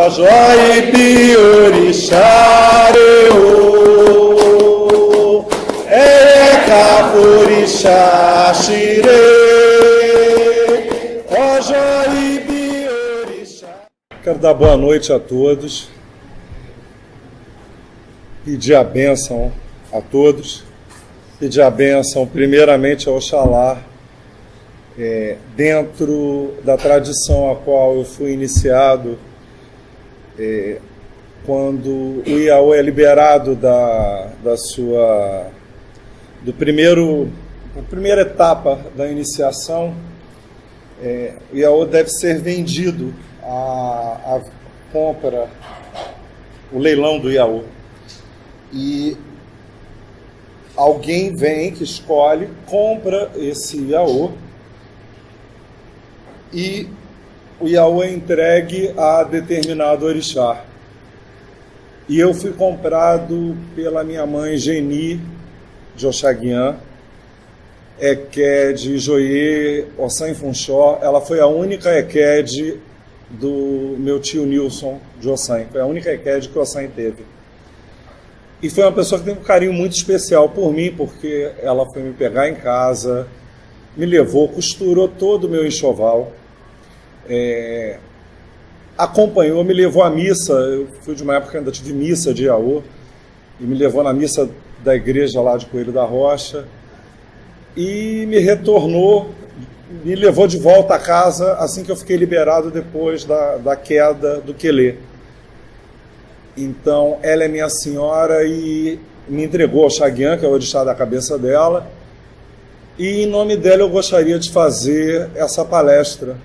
Ojoi Biorixareu, Ekapurixá Xirei, Ojoi Biorixá. Quero dar boa noite a todos, pedir a bênção a todos, pedir a bênção primeiramente ao Oxalá, dentro da tradição a qual eu fui iniciado, quando o Iaô é liberado da primeira etapa da iniciação, o Iaô deve ser vendido à compra, o leilão do Iaô. E alguém vem que escolhe, compra esse Iaô, e o Iaô é entregue a determinado orixá. E eu fui comprado pela minha mãe Geni de Oxaguian, Eked Joie Ossan Funchó. Ela foi a única Eked do meu tio Nilson de Ossan. Foi a única Eked que o Ossan teve. E foi uma pessoa que tem um carinho muito especial por mim, porque ela foi me pegar em casa, me levou, costurou todo o meu enxoval, acompanhou, me levou à missa. Eu fui de uma época que ainda tive missa de Iaô, e me levou na missa da igreja lá de Coelho da Rocha, e me retornou, me levou de volta a casa assim que eu fiquei liberado depois da queda do Quelê. Então, ela é minha senhora e me entregou ao Oxaguian, que é o orixá da cabeça dela, e em nome dela eu gostaria de fazer essa palestra.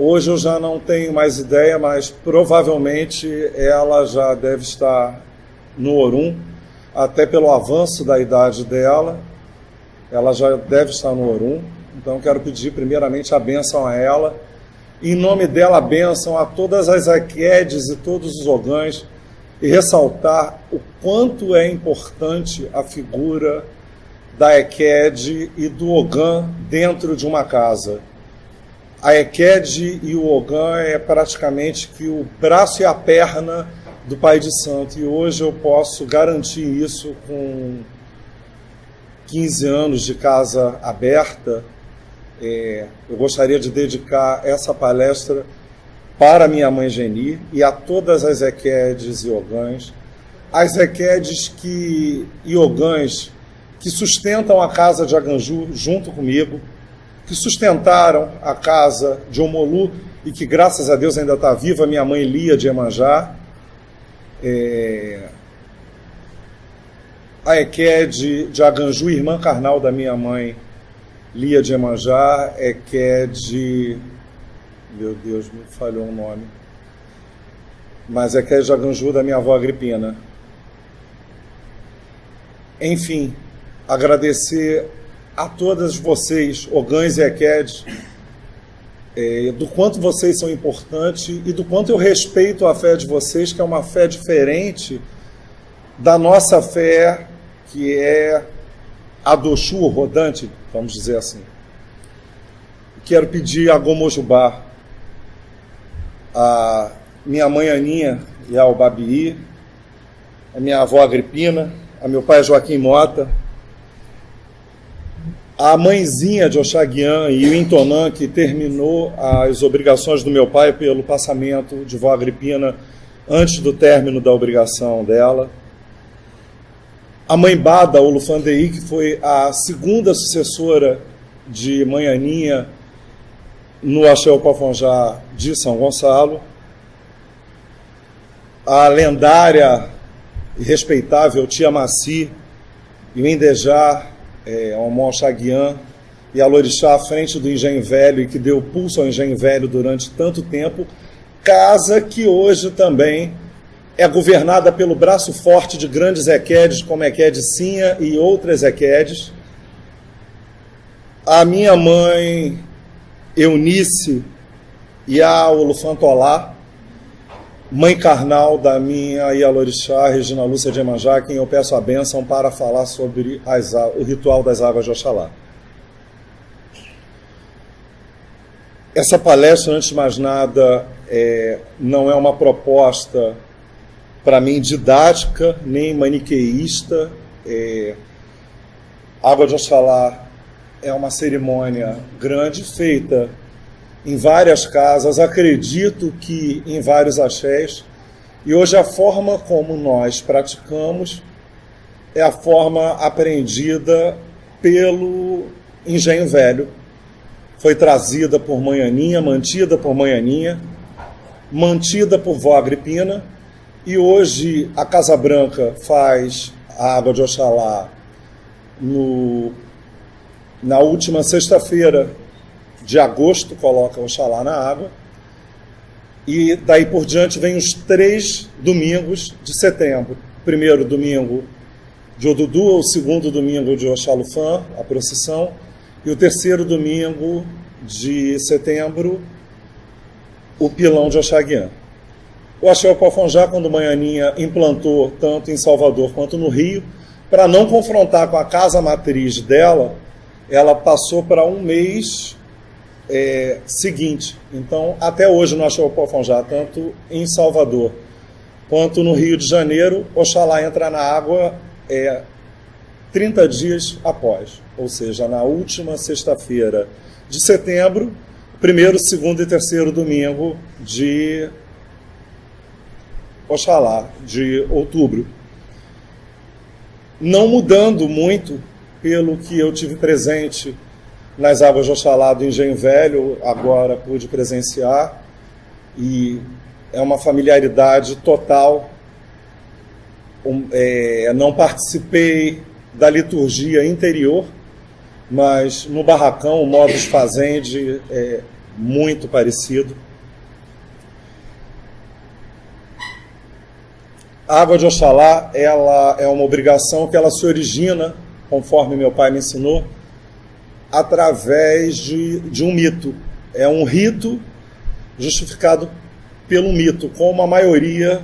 Hoje eu já não tenho mais ideia, mas provavelmente ela já deve estar no Orum, até pelo avanço da idade dela, ela já deve estar no Orum. Então eu quero pedir primeiramente a bênção a ela, em nome dela a bênção a todas as Ekedes e todos os Ogãs, e ressaltar o quanto é importante a figura da Eked e do Ogã dentro de uma casa. A Eked e o Ogã é praticamente que o braço e a perna do Pai de Santo, e hoje eu posso garantir isso com 15 anos de casa aberta. Eu gostaria de dedicar essa palestra para minha mãe Geni e a todas as Ekedes e Ogãs, as Ekedes e Ogãs que sustentam a casa de Aganju junto comigo, que sustentaram a casa de Omolu e que, graças a Deus, ainda está viva, minha mãe Lia de Iemanjá, a Eked de Aganju, irmã carnal da minha mãe Lia de Iemanjá, Eked, meu Deus, me falhou o nome, mas Eked de Aganju da minha avó Agripina. Enfim, agradecer a todas vocês, Ogãs e Ekedes, do quanto vocês são importantes e do quanto eu respeito a fé de vocês, que é uma fé diferente da nossa fé, que é a do Exu rodante, vamos dizer assim. Quero pedir a Gomojubá, a minha mãe Aninha e ao Babi, a minha avó Agripina, a meu pai Joaquim Mota, a mãezinha de Oxaguian e o Intonã, que terminou as obrigações do meu pai pelo passamento de vó Agripina antes do término da obrigação dela. A mãe Bada Olufandei, que foi a segunda sucessora de mãe Aninha no Axé Opafonjá de São Gonçalo. A lendária e respeitável tia Maci e o Indejá, Omon Oxaguian, e a Lorixá à frente do Engenho Velho, e que deu pulso ao Engenho Velho durante tanto tempo, casa que hoje também é governada pelo braço forte de grandes Ekedes, como Eked Sinha e outras Ekedes. A minha mãe Eunice e a Olufantolá, mãe carnal da minha Ialorixá, Regina Lúcia de Iemanjá, a quem eu peço a bênção para falar sobre o ritual das águas de Oxalá. Essa palestra, antes de mais nada, Não é uma proposta, para mim, didática, nem maniqueísta. Água de Oxalá é uma cerimônia grande, feita em várias casas, acredito que em vários axés, e hoje a forma como nós praticamos é a forma aprendida pelo Engenho Velho. Foi trazida por Manhaninha, mantida por Manhaninha, mantida por Vó Agripina, e hoje a Casa Branca faz a Água de Oxalá na última sexta-feira de agosto, coloca Oxalá na água, e daí por diante vem os 3 domingos de setembro. O primeiro domingo de Odudu, o segundo domingo de Oxalufã, a procissão, e o terceiro domingo de setembro, o pilão de Oxaguian. O Axé Opofonjá, quando Manhaninha implantou tanto em Salvador quanto no Rio, para não confrontar com a casa matriz dela, ela passou para um mês seguinte. Então, até hoje no Axé Opofonjá, tanto em Salvador quanto no Rio de Janeiro, Oxalá entra na água 30 dias após, ou seja, na última sexta-feira de setembro, primeiro, segundo e terceiro domingo de Oxalá, de outubro. Não mudando muito, pelo que eu tive presente nas águas de Oxalá do Engenho Velho, agora pude presenciar, e é uma familiaridade total. Não participei da liturgia interior, mas no barracão o modus fazendi é muito parecido. A água de Oxalá, ela é uma obrigação que ela se origina, conforme meu pai me ensinou, através de um mito. É um rito justificado pelo mito, como a maioria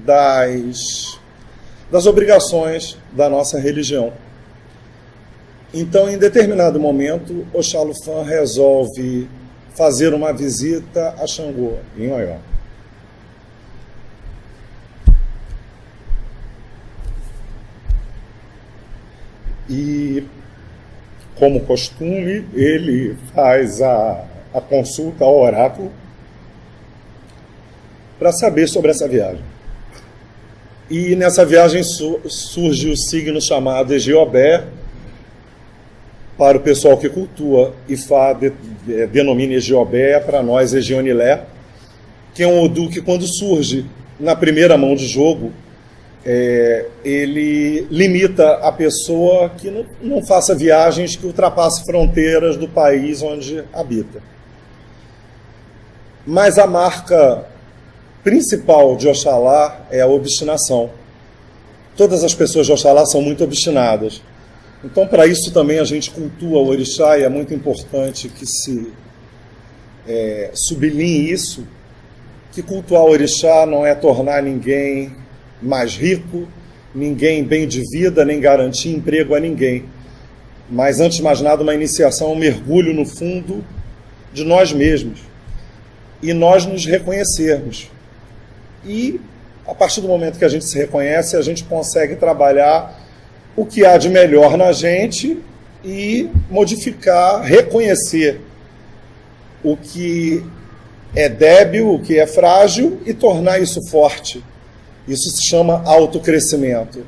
das obrigações da nossa religião. Então, em determinado momento, Oxalufã resolve fazer uma visita a Xangô, em Oió. E, como costume, ele faz a consulta ao oráculo para saber sobre essa viagem. E nessa viagem surge o signo chamado Egiobé, para o pessoal que cultua Ifá, denomina Egiobé, para nós Egionilé, que é um Odu que, quando surge na primeira mão de jogo, ele limita a pessoa que não faça viagens que ultrapassem fronteiras do país onde habita. Mas a marca principal de Oxalá é a obstinação. Todas as pessoas de Oxalá são muito obstinadas. Então, para isso também a gente cultua o orixá, e é muito importante que se sublinhe isso, que cultuar o orixá não é tornar ninguém mais rico, ninguém bem de vida, nem garantir emprego a ninguém. Mas, antes de mais nada, uma iniciação, um mergulho no fundo de nós mesmos. E nós nos reconhecermos. E, a partir do momento que a gente se reconhece, a gente consegue trabalhar o que há de melhor na gente e modificar, reconhecer o que é débil, o que é frágil, e tornar isso forte. Isso se chama autocrescimento.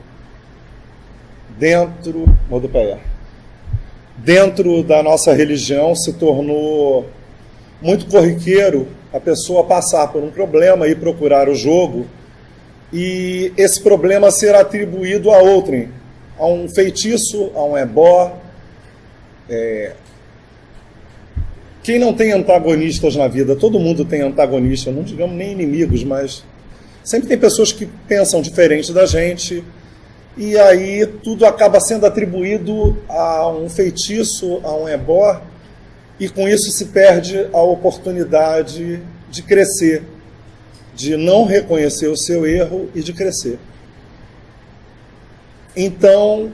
Dentro da nossa religião se tornou muito corriqueiro a pessoa passar por um problema e procurar o jogo, e esse problema ser atribuído a outrem, a um feitiço, a um ebó. Quem não tem antagonistas na vida? Todo mundo tem antagonistas, não digamos nem inimigos, mas sempre tem pessoas que pensam diferente da gente, e aí tudo acaba sendo atribuído a um feitiço, a um ebó, e com isso se perde a oportunidade de crescer, de não reconhecer o seu erro e de crescer. Então,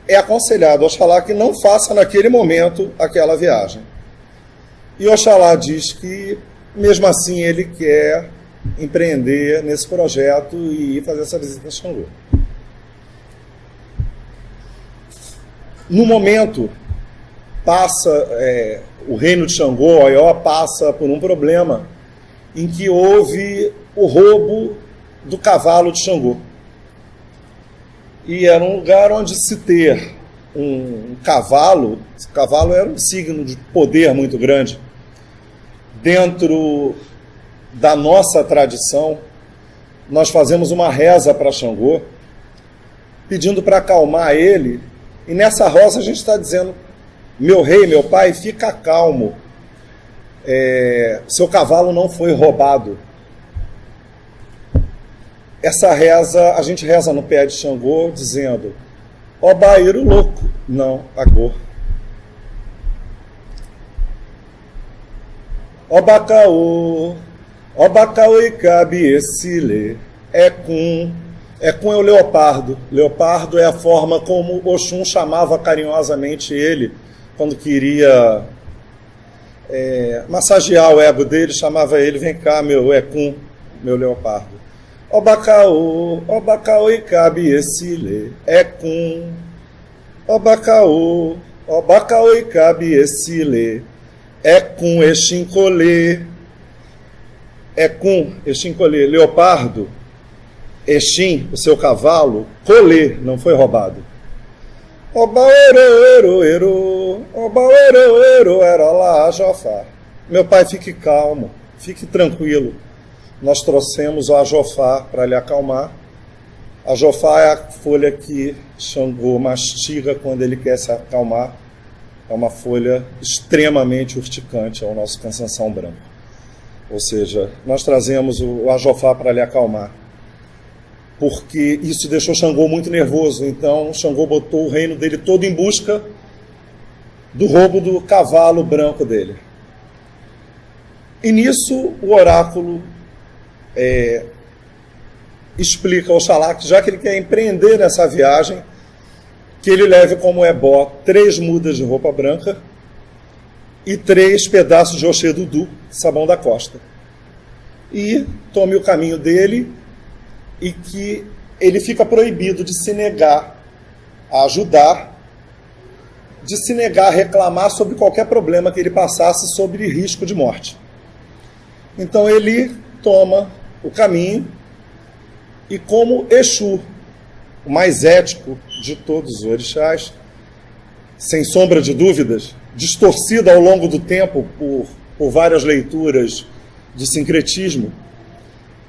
é aconselhado Oxalá que não faça naquele momento aquela viagem. E Oxalá diz que mesmo assim ele quer empreender nesse projeto e ir fazer essa visita a Xangô. No momento, o reino de Xangô, Oió, passa por um problema em que houve o roubo do cavalo de Xangô. E era um lugar onde se ter um cavalo, esse cavalo era um signo de poder muito grande. Dentro da nossa tradição, nós fazemos uma reza para Xangô, pedindo para acalmar ele, e nessa rosa a gente está dizendo: meu rei, meu pai, fica calmo, seu cavalo não foi roubado. Essa reza, a gente reza no pé de Xangô, dizendo: ó Baíro louco, não pagou. Ó Bacaô e cabe esse Ecum é o leopardo. Leopardo é a forma como Oxum chamava carinhosamente ele, quando queria massagear o ego dele, chamava ele: vem cá, meu Ecum, meu leopardo. Ó Bacaô e cabe esse Ecum. Ó Bacaô e cabe esse Ecum Exincolê. Ecum Exincolê, leopardo, Exim, o seu cavalo, colê, não foi roubado. Obaeroeiro, era lá, Jofar. Meu pai, fique calmo, fique tranquilo. Nós trouxemos o Ajofar para lhe acalmar. A Ajofar é a folha que Xangô mastiga quando ele quer se acalmar. É uma folha extremamente urticante, é o nosso cansanção branco. Ou seja, nós trazemos o Ajofar para lhe acalmar, porque isso deixou Xangô muito nervoso. Então Xangô botou o reino dele todo em busca do roubo do cavalo branco dele. E nisso o oráculo explica ao Oxalá que, já que ele quer empreender nessa viagem, que ele leve como ebó 3 mudas de roupa branca e 3 pedaços de Oxê-Dudu, sabão da costa. E tome o caminho dele, e que ele fica proibido de se negar a ajudar, de se negar a reclamar sobre qualquer problema que ele passasse sobre risco de morte. Então ele toma o caminho, e como Exu, o mais ético de todos os orixás, sem sombra de dúvidas, distorcido ao longo do tempo por várias leituras de sincretismo,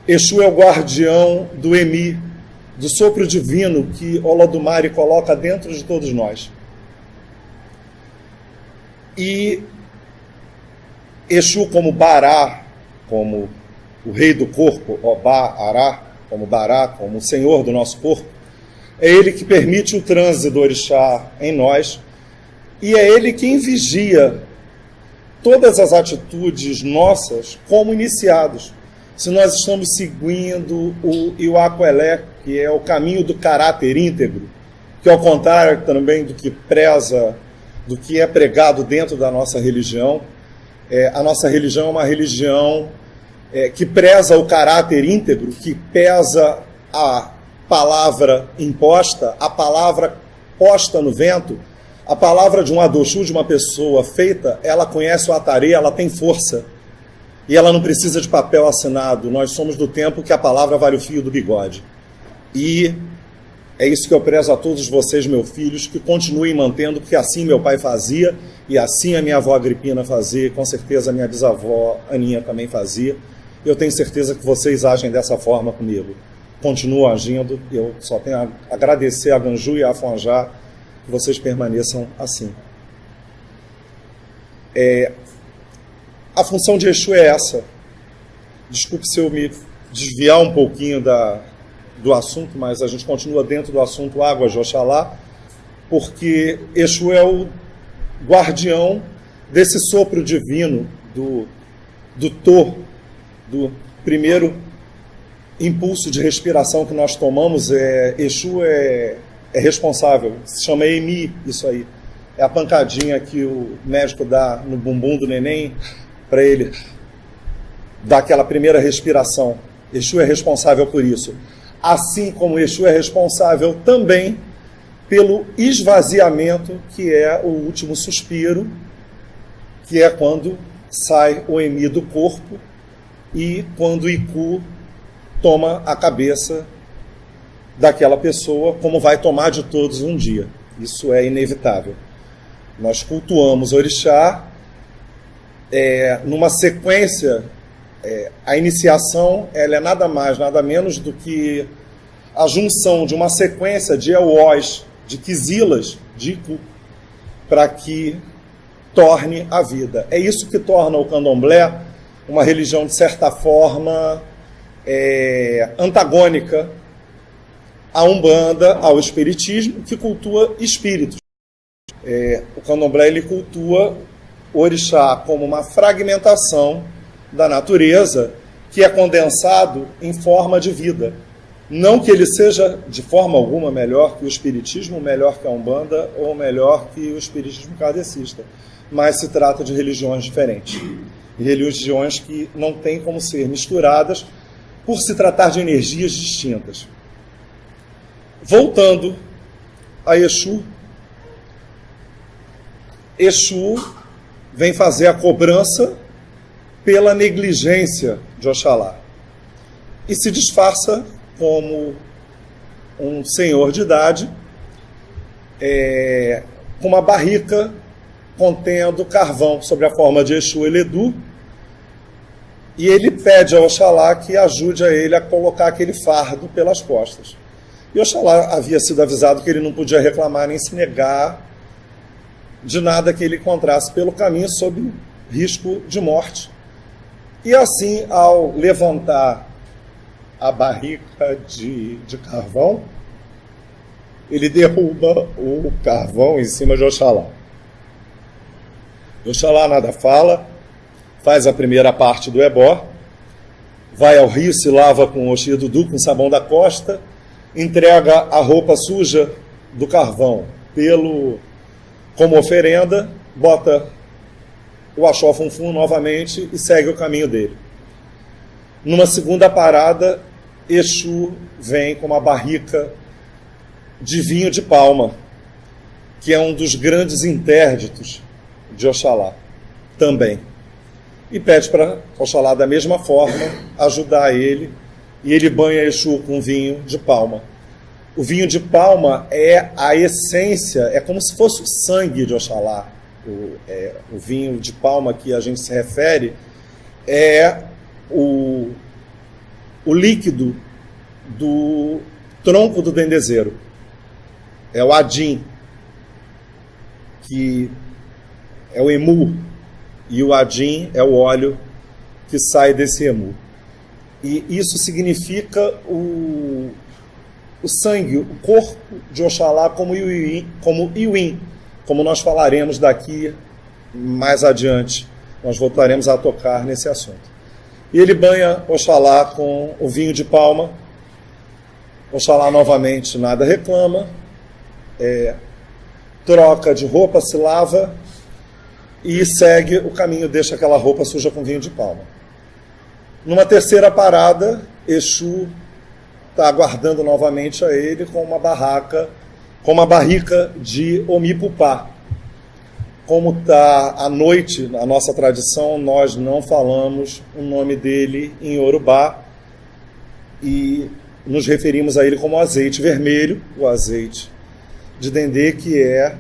Exu é o guardião do Emi, do sopro divino que Olodumare coloca dentro de todos nós. E Exu, como Bará, como o rei do corpo, Obá-Ará, como Bará, como o senhor do nosso corpo, é ele que permite o trânsito do orixá em nós, e é ele quem vigia todas as atitudes nossas como iniciados. Se nós estamos seguindo o Iwakuelé, que é o caminho do caráter íntegro, que ao contrário também do que preza, do que é pregado dentro da nossa religião, a nossa religião é uma religião que preza o caráter íntegro, que pesa a palavra imposta, a palavra posta no vento, a palavra de um adoshu, de uma pessoa feita, ela conhece o atarê, ela tem força. E ela não precisa de papel assinado. Nós somos do tempo que a palavra vale o fio do bigode. E é isso que eu prezo a todos vocês, meus filhos, que continuem mantendo, porque assim meu pai fazia, e assim a minha avó Agripina fazia, e com certeza a minha bisavó Aninha também fazia. Eu tenho certeza que vocês agem dessa forma comigo. Continuam agindo, eu só tenho a agradecer a Ganju e a Afonjá que vocês permaneçam assim. A função de Exu é essa. Desculpe se eu me desviar um pouquinho do assunto, mas a gente continua dentro do assunto Águas de Oxalá, porque Exu é o guardião desse sopro divino, do primeiro impulso de respiração que nós tomamos. Exu é responsável, se chama Emi, isso aí. É a pancadinha que o médico dá no bumbum do neném, para ele daquela primeira respiração. Exu é responsável por isso. Assim como Exu é responsável também pelo esvaziamento, que é o último suspiro, que é quando sai o Emi do corpo e quando o Iku toma a cabeça daquela pessoa, como vai tomar de todos um dia. Isso é inevitável. Nós cultuamos orixá numa sequência. A iniciação ela é nada mais, nada menos do que a junção de uma sequência de Eós, de Quizilas, de Iku, para que torne a vida. É isso que torna o candomblé uma religião, de certa forma, antagônica à Umbanda, ao Espiritismo, que cultua espíritos. O candomblé ele cultua o orixá como uma fragmentação da natureza que é condensado em forma de vida. Não que ele seja, de forma alguma, melhor que o Espiritismo, melhor que a Umbanda ou melhor que o Espiritismo kardecista, mas se trata de religiões diferentes. Religiões que não têm como ser misturadas por se tratar de energias distintas. Voltando a Exu, Exu vem fazer a cobrança pela negligência de Oxalá e se disfarça como um senhor de idade com uma barrica contendo carvão sob a forma de Exu Eledu, e ele pede a Oxalá que ajude a ele a colocar aquele fardo pelas costas. E Oxalá havia sido avisado que ele não podia reclamar nem se negar de nada que ele encontrasse pelo caminho sob risco de morte. E assim, ao levantar a barrica de carvão, ele derruba o carvão em cima de Oxalá. Oxalá nada fala, faz a primeira parte do ebó, vai ao rio, se lava com o Oxi Dudu, com sabão da costa, entrega a roupa suja do carvão como oferenda, bota o axó funfun novamente e segue o caminho dele. Numa segunda parada, Exu vem com uma barrica de vinho de palma, que é um dos grandes interditos de Oxalá também. E pede para Oxalá, da mesma forma, ajudar ele, e ele banha Exu com vinho de palma. O vinho de palma é a essência, é como se fosse o sangue de Oxalá. O vinho de palma que a gente se refere é o líquido do tronco do dendezeiro. É o adim, que é o emu, e o adim é o óleo que sai desse emu. E isso significa o sangue, o corpo de Oxalá como Iwin, como nós falaremos daqui mais adiante. Nós voltaremos a tocar nesse assunto. E ele banha Oxalá com o vinho de palma. Oxalá novamente nada reclama, troca de roupa, se lava e segue o caminho, deixa aquela roupa suja com vinho de palma. Numa terceira parada, Exu está aguardando novamente a ele com uma barrica de Omipupá. Como está à noite, na nossa tradição, nós não falamos o nome dele em Yorubá e nos referimos a ele como azeite vermelho, o azeite de dendê, que é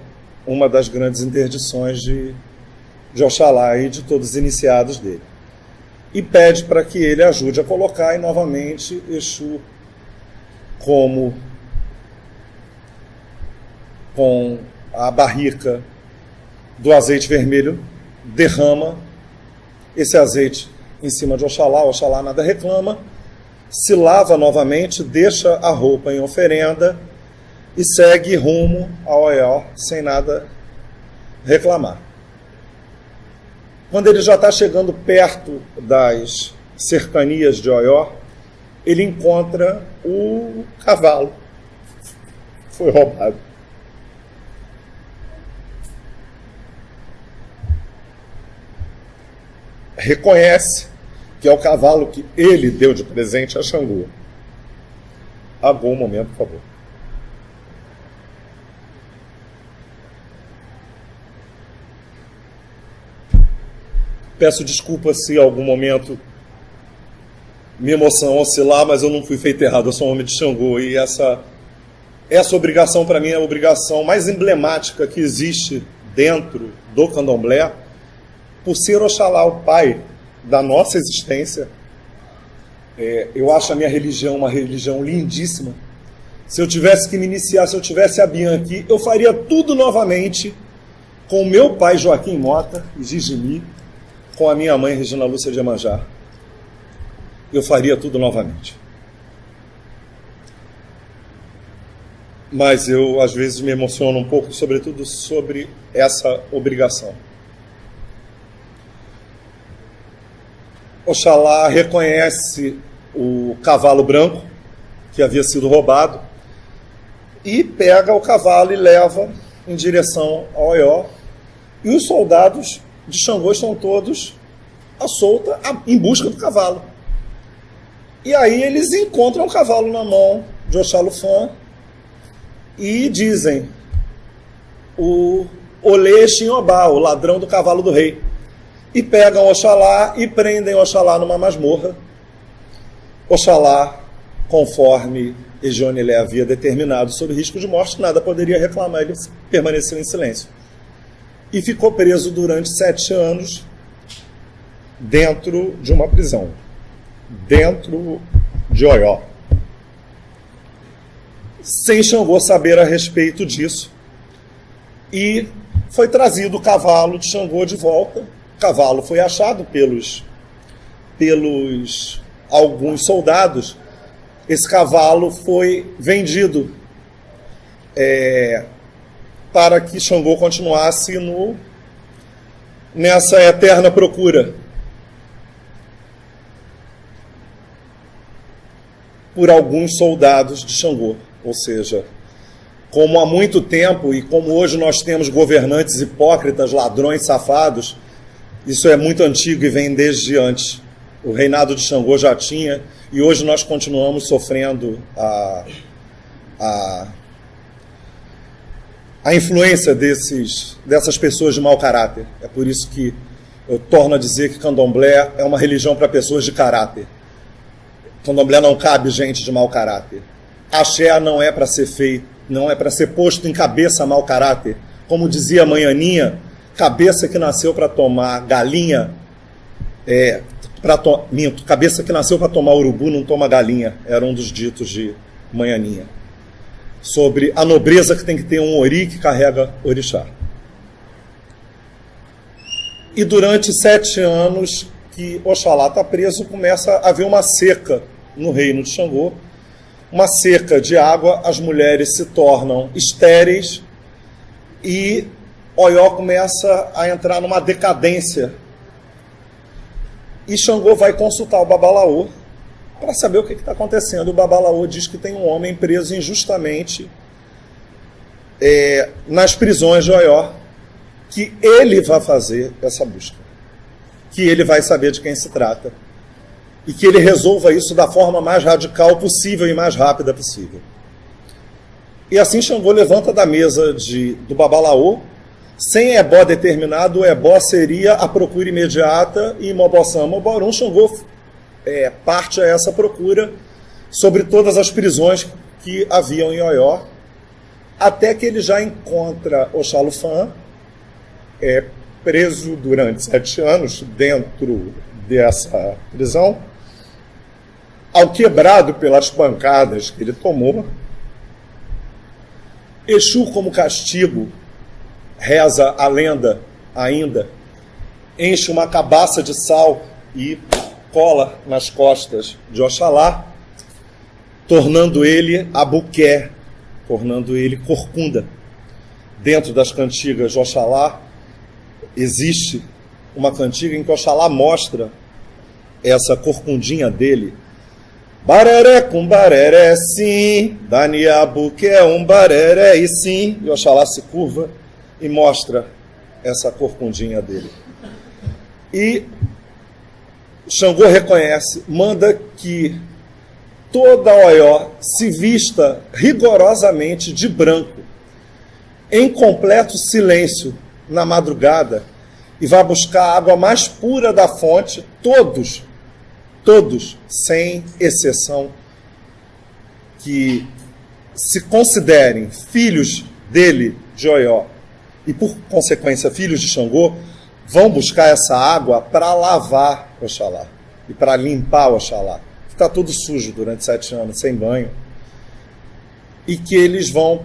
uma das grandes interdições de Oxalá e de todos os iniciados dele. E pede para que ele ajude a colocar, e novamente Exu, com a barrica do azeite vermelho, derrama esse azeite em cima de Oxalá. Oxalá nada reclama, se lava novamente, deixa a roupa em oferenda e segue rumo ao Oió sem nada reclamar. Quando ele já está chegando perto das cercanias de Oió, ele encontra o cavalo. Foi roubado. Reconhece que é o cavalo que ele deu de presente a Xangô. Aguarde um momento, por favor. Peço desculpa se em algum momento minha emoção oscilar, mas eu não fui feito errado, eu sou um homem de Xangô, e essa obrigação para mim é a obrigação mais emblemática que existe dentro do candomblé, por ser Oxalá o pai da nossa existência. Eu acho a minha religião uma religião lindíssima. Se eu tivesse que me iniciar, se eu tivesse a Bian aqui, eu faria tudo novamente com o meu pai Joaquim Mota e Gigimi, com a minha mãe Regina Lúcia de Iemanjá. Eu faria tudo novamente. Mas eu, às vezes, me emociono um pouco, sobretudo sobre essa obrigação. Oxalá reconhece o cavalo branco, que havia sido roubado, e pega o cavalo e leva em direção ao Oió. E os soldados de Xangô estão todos à solta, em busca do cavalo. E aí eles encontram o cavalo na mão de Oxalufã e dizem: o Olê Xinhobá, o ladrão do cavalo do rei. E pegam Oxalá e prendem Oxalá numa masmorra. Oxalá, conforme Ejonilé havia determinado sob risco de morte, nada poderia reclamar, ele permaneceu em silêncio. E ficou preso durante 7 anos dentro de uma prisão, dentro de Oió. Sem Xangô saber a respeito disso. E foi trazido o cavalo de Xangô de volta. O cavalo foi achado pelos alguns soldados. Esse cavalo foi vendido para que Xangô continuasse nessa eterna procura por alguns soldados de Xangô. Ou seja, como há muito tempo e como hoje nós temos governantes hipócritas, ladrões, safados, isso é muito antigo e vem desde antes. O reinado de Xangô já tinha, e hoje nós continuamos sofrendo a influência dessas pessoas de mau caráter. É por isso que eu torno a dizer que Candomblé é uma religião para pessoas de caráter. Candomblé não cabe gente de mau caráter. Axé não é para ser feito, não é para ser posto em cabeça mau caráter. Como dizia a Manhaninha, cabeça que nasceu para tomar galinha, cabeça que nasceu para tomar urubu não toma galinha, era um dos ditos de Manhaninha, sobre a nobreza que tem que ter um ori que carrega orixá. E durante 7 anos que Oxalá está preso, começa a haver uma seca no reino de Xangô, uma seca de água, as mulheres se tornam estéreis e Oió começa a entrar numa decadência. E Xangô vai consultar o Babalaô para saber o que está acontecendo. O Babalaô diz que tem um homem preso injustamente nas prisões de Oió, que ele vai fazer essa busca, que ele vai saber de quem se trata, e que ele resolva isso da forma mais radical possível e mais rápida possível. E assim Xangô levanta da mesa do Babalaô. Sem ebó determinado, o ebó seria a procura imediata, e Mobossam Moborum, Xangô parte a essa procura sobre todas as prisões que haviam em Oió, até que ele já encontra Oxalufã, preso durante 7 anos dentro dessa prisão, alquebrado pelas pancadas que ele tomou. Exu, como castigo, reza a lenda ainda, enche uma cabaça de sal e cola nas costas de Oxalá, tornando ele abuqué, tornando ele corcunda. Dentro das cantigas de Oxalá, existe uma cantiga em que Oxalá mostra essa corcundinha dele. Bareré com bareré, sim, Daniabuque é um bareré, e sim. E Oxalá se curva e mostra essa corcundinha dele. E Xangô reconhece, manda que toda Oió se vista rigorosamente de branco, em completo silêncio na madrugada, e vai buscar a água mais pura da fonte, todos, sem exceção, que se considerem filhos dele, de Oió, e por consequência filhos de Xangô, vão buscar essa água para lavar Oxalá e para limpar Oxalá, que está tudo sujo durante 7 anos, sem banho, e que eles vão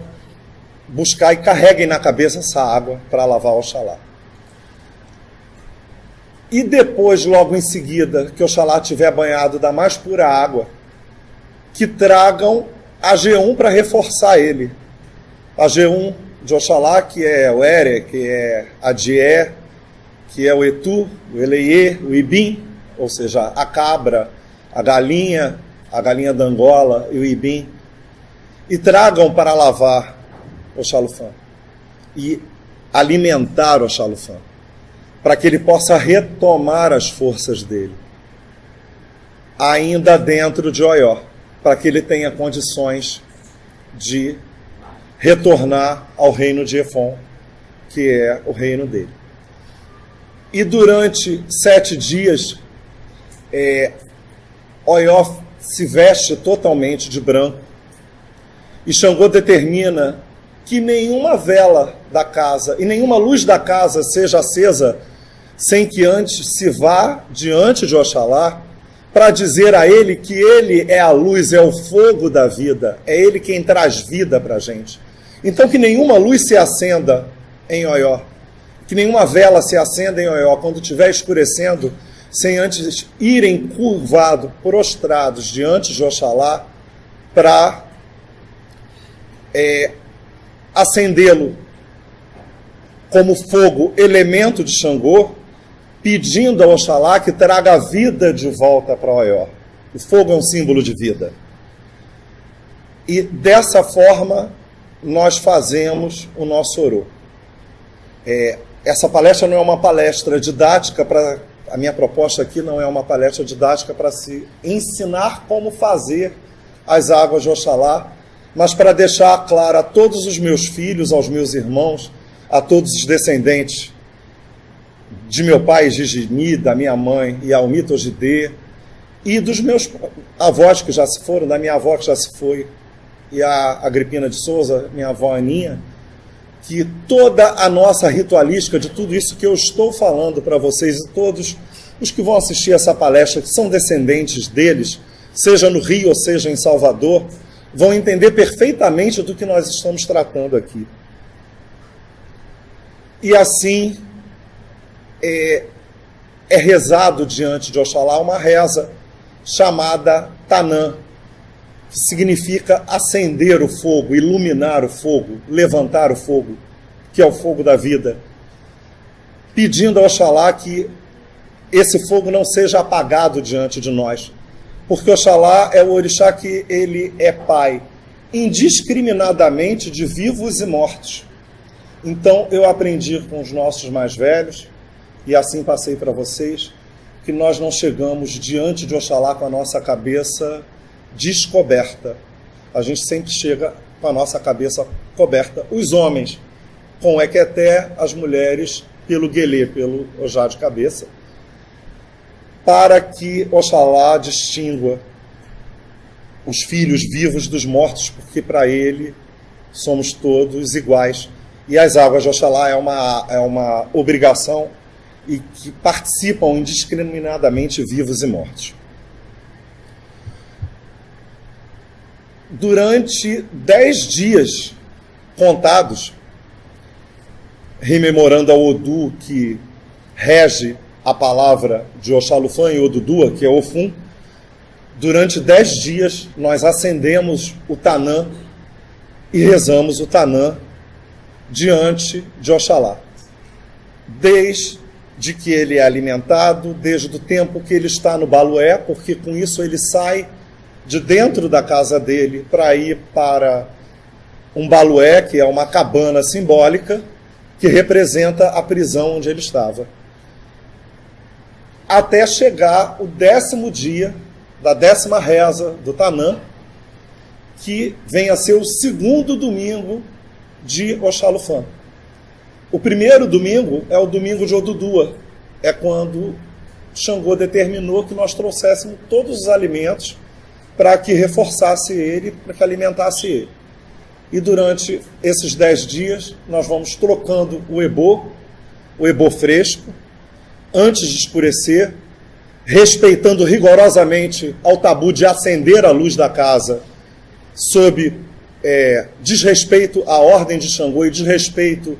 buscar e carreguem na cabeça essa água para lavar Oxalá. E depois, logo em seguida, que Oxalá tiver banhado da mais pura água, que tragam a G1 para reforçar ele. A G1 de Oxalá, que é o Ere, que é a Dié, que é o Etu, o Eleiê, o Ibim, ou seja, a cabra, a galinha da Angola e o Ibim, e tragam para lavar Oxalufã e alimentar Oxalufã, para que ele possa retomar as forças dele, ainda dentro de Oió, para que ele tenha condições de retornar ao reino de Efon, que é o reino dele. E durante 7 dias, Oió se veste totalmente de branco, e Xangô determina que nenhuma vela da casa e nenhuma luz da casa seja acesa sem que antes se vá diante de Oxalá para dizer a ele que ele é a luz, é o fogo da vida, é ele quem traz vida para a gente. Então que nenhuma luz se acenda em Oió, que nenhuma vela se acenda em Oió quando estiver escurecendo, sem antes irem curvados, prostrados diante de Oxalá para acendê-lo como fogo, elemento de Xangô, pedindo a Oxalá que traga a vida de volta para Oió. O fogo é um símbolo de vida. E dessa forma nós fazemos o nosso orô. Essa palestra não é uma palestra didática a minha proposta aqui não é uma palestra didática para se ensinar como fazer as águas de Oxalá, mas para deixar claro a todos os meus filhos, aos meus irmãos, a todos os descendentes de meu pai Gigini, da minha mãe Ialmita Ogidê, e dos meus avós que já se foram, da minha avó que já se foi, e a Agripina de Souza, minha avó Aninha, que toda a nossa ritualística de tudo isso que eu estou falando para vocês e todos os que vão assistir essa palestra, que são descendentes deles, seja no Rio ou seja em Salvador, vão entender perfeitamente do que nós estamos tratando aqui. E assim é rezado diante de Oxalá uma reza chamada Tanã, que significa acender o fogo, iluminar o fogo, levantar o fogo, que é o fogo da vida, pedindo a Oxalá que esse fogo não seja apagado diante de nós, porque Oxalá é o orixá que ele é pai indiscriminadamente de vivos e mortos. Então eu aprendi com os nossos mais velhos, e assim passei para vocês, que nós não chegamos diante de Oxalá com a nossa cabeça descoberta. A gente sempre chega com a nossa cabeça coberta. Os homens com o equeté, as mulheres pelo guelê, pelo ojá de cabeça, para que Oxalá distingua os filhos vivos dos mortos, porque para ele somos todos iguais. E as águas de Oxalá é uma obrigação e que participam indiscriminadamente vivos e mortos. Durante 10 dias contados, rememorando ao Odu que rege a palavra de Oxalufã e Odudua, que é Ofum, durante 10 dias nós acendemos o Tanã e rezamos o Tanã diante de Oxalá. Desde que ele é alimentado, desde o tempo que ele está no balué, porque com isso ele sai de dentro da casa dele para ir para um balué, que é uma cabana simbólica, que representa a prisão onde ele estava. até chegar o 10º dia da 10ª reza do Tanã, que vem a ser o 2º domingo de Oxalufã. O primeiro domingo é o domingo de Odudua, é quando Xangô determinou que nós trouxéssemos todos os alimentos para que reforçasse ele, para que alimentasse ele. E durante esses 10 dias, nós vamos trocando o ebô fresco, antes de escurecer, respeitando rigorosamente ao tabu de acender a luz da casa, sob desrespeito à ordem de Xangô e desrespeito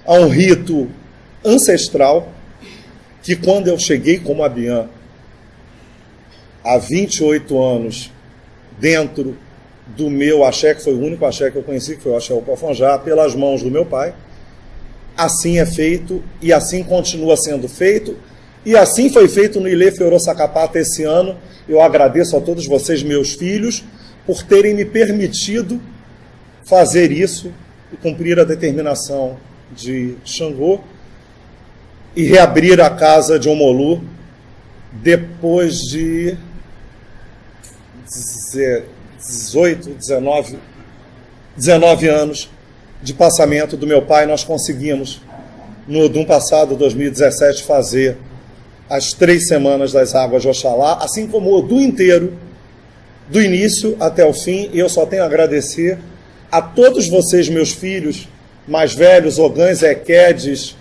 a um rito ancestral, que quando eu cheguei como Abiã, há 28 anos, dentro do meu axé, que foi o único axé que eu conheci, que foi o axé Opofonjá, pelas mãos do meu pai, assim é feito e assim continua sendo feito, e assim foi feito no Ilê Feorosacapata esse ano. Eu agradeço a todos vocês, meus filhos, por terem me permitido fazer isso e cumprir a determinação de Xangô e reabrir a casa de Omolu depois de 19 anos de passamento do meu pai. Nós conseguimos, no Odum passado, 2017, fazer as 3 semanas das águas de Oxalá, assim como o Odum inteiro, do início até o fim. E eu só tenho a agradecer a todos vocês, meus filhos mais velhos, Ogãs, Equedes,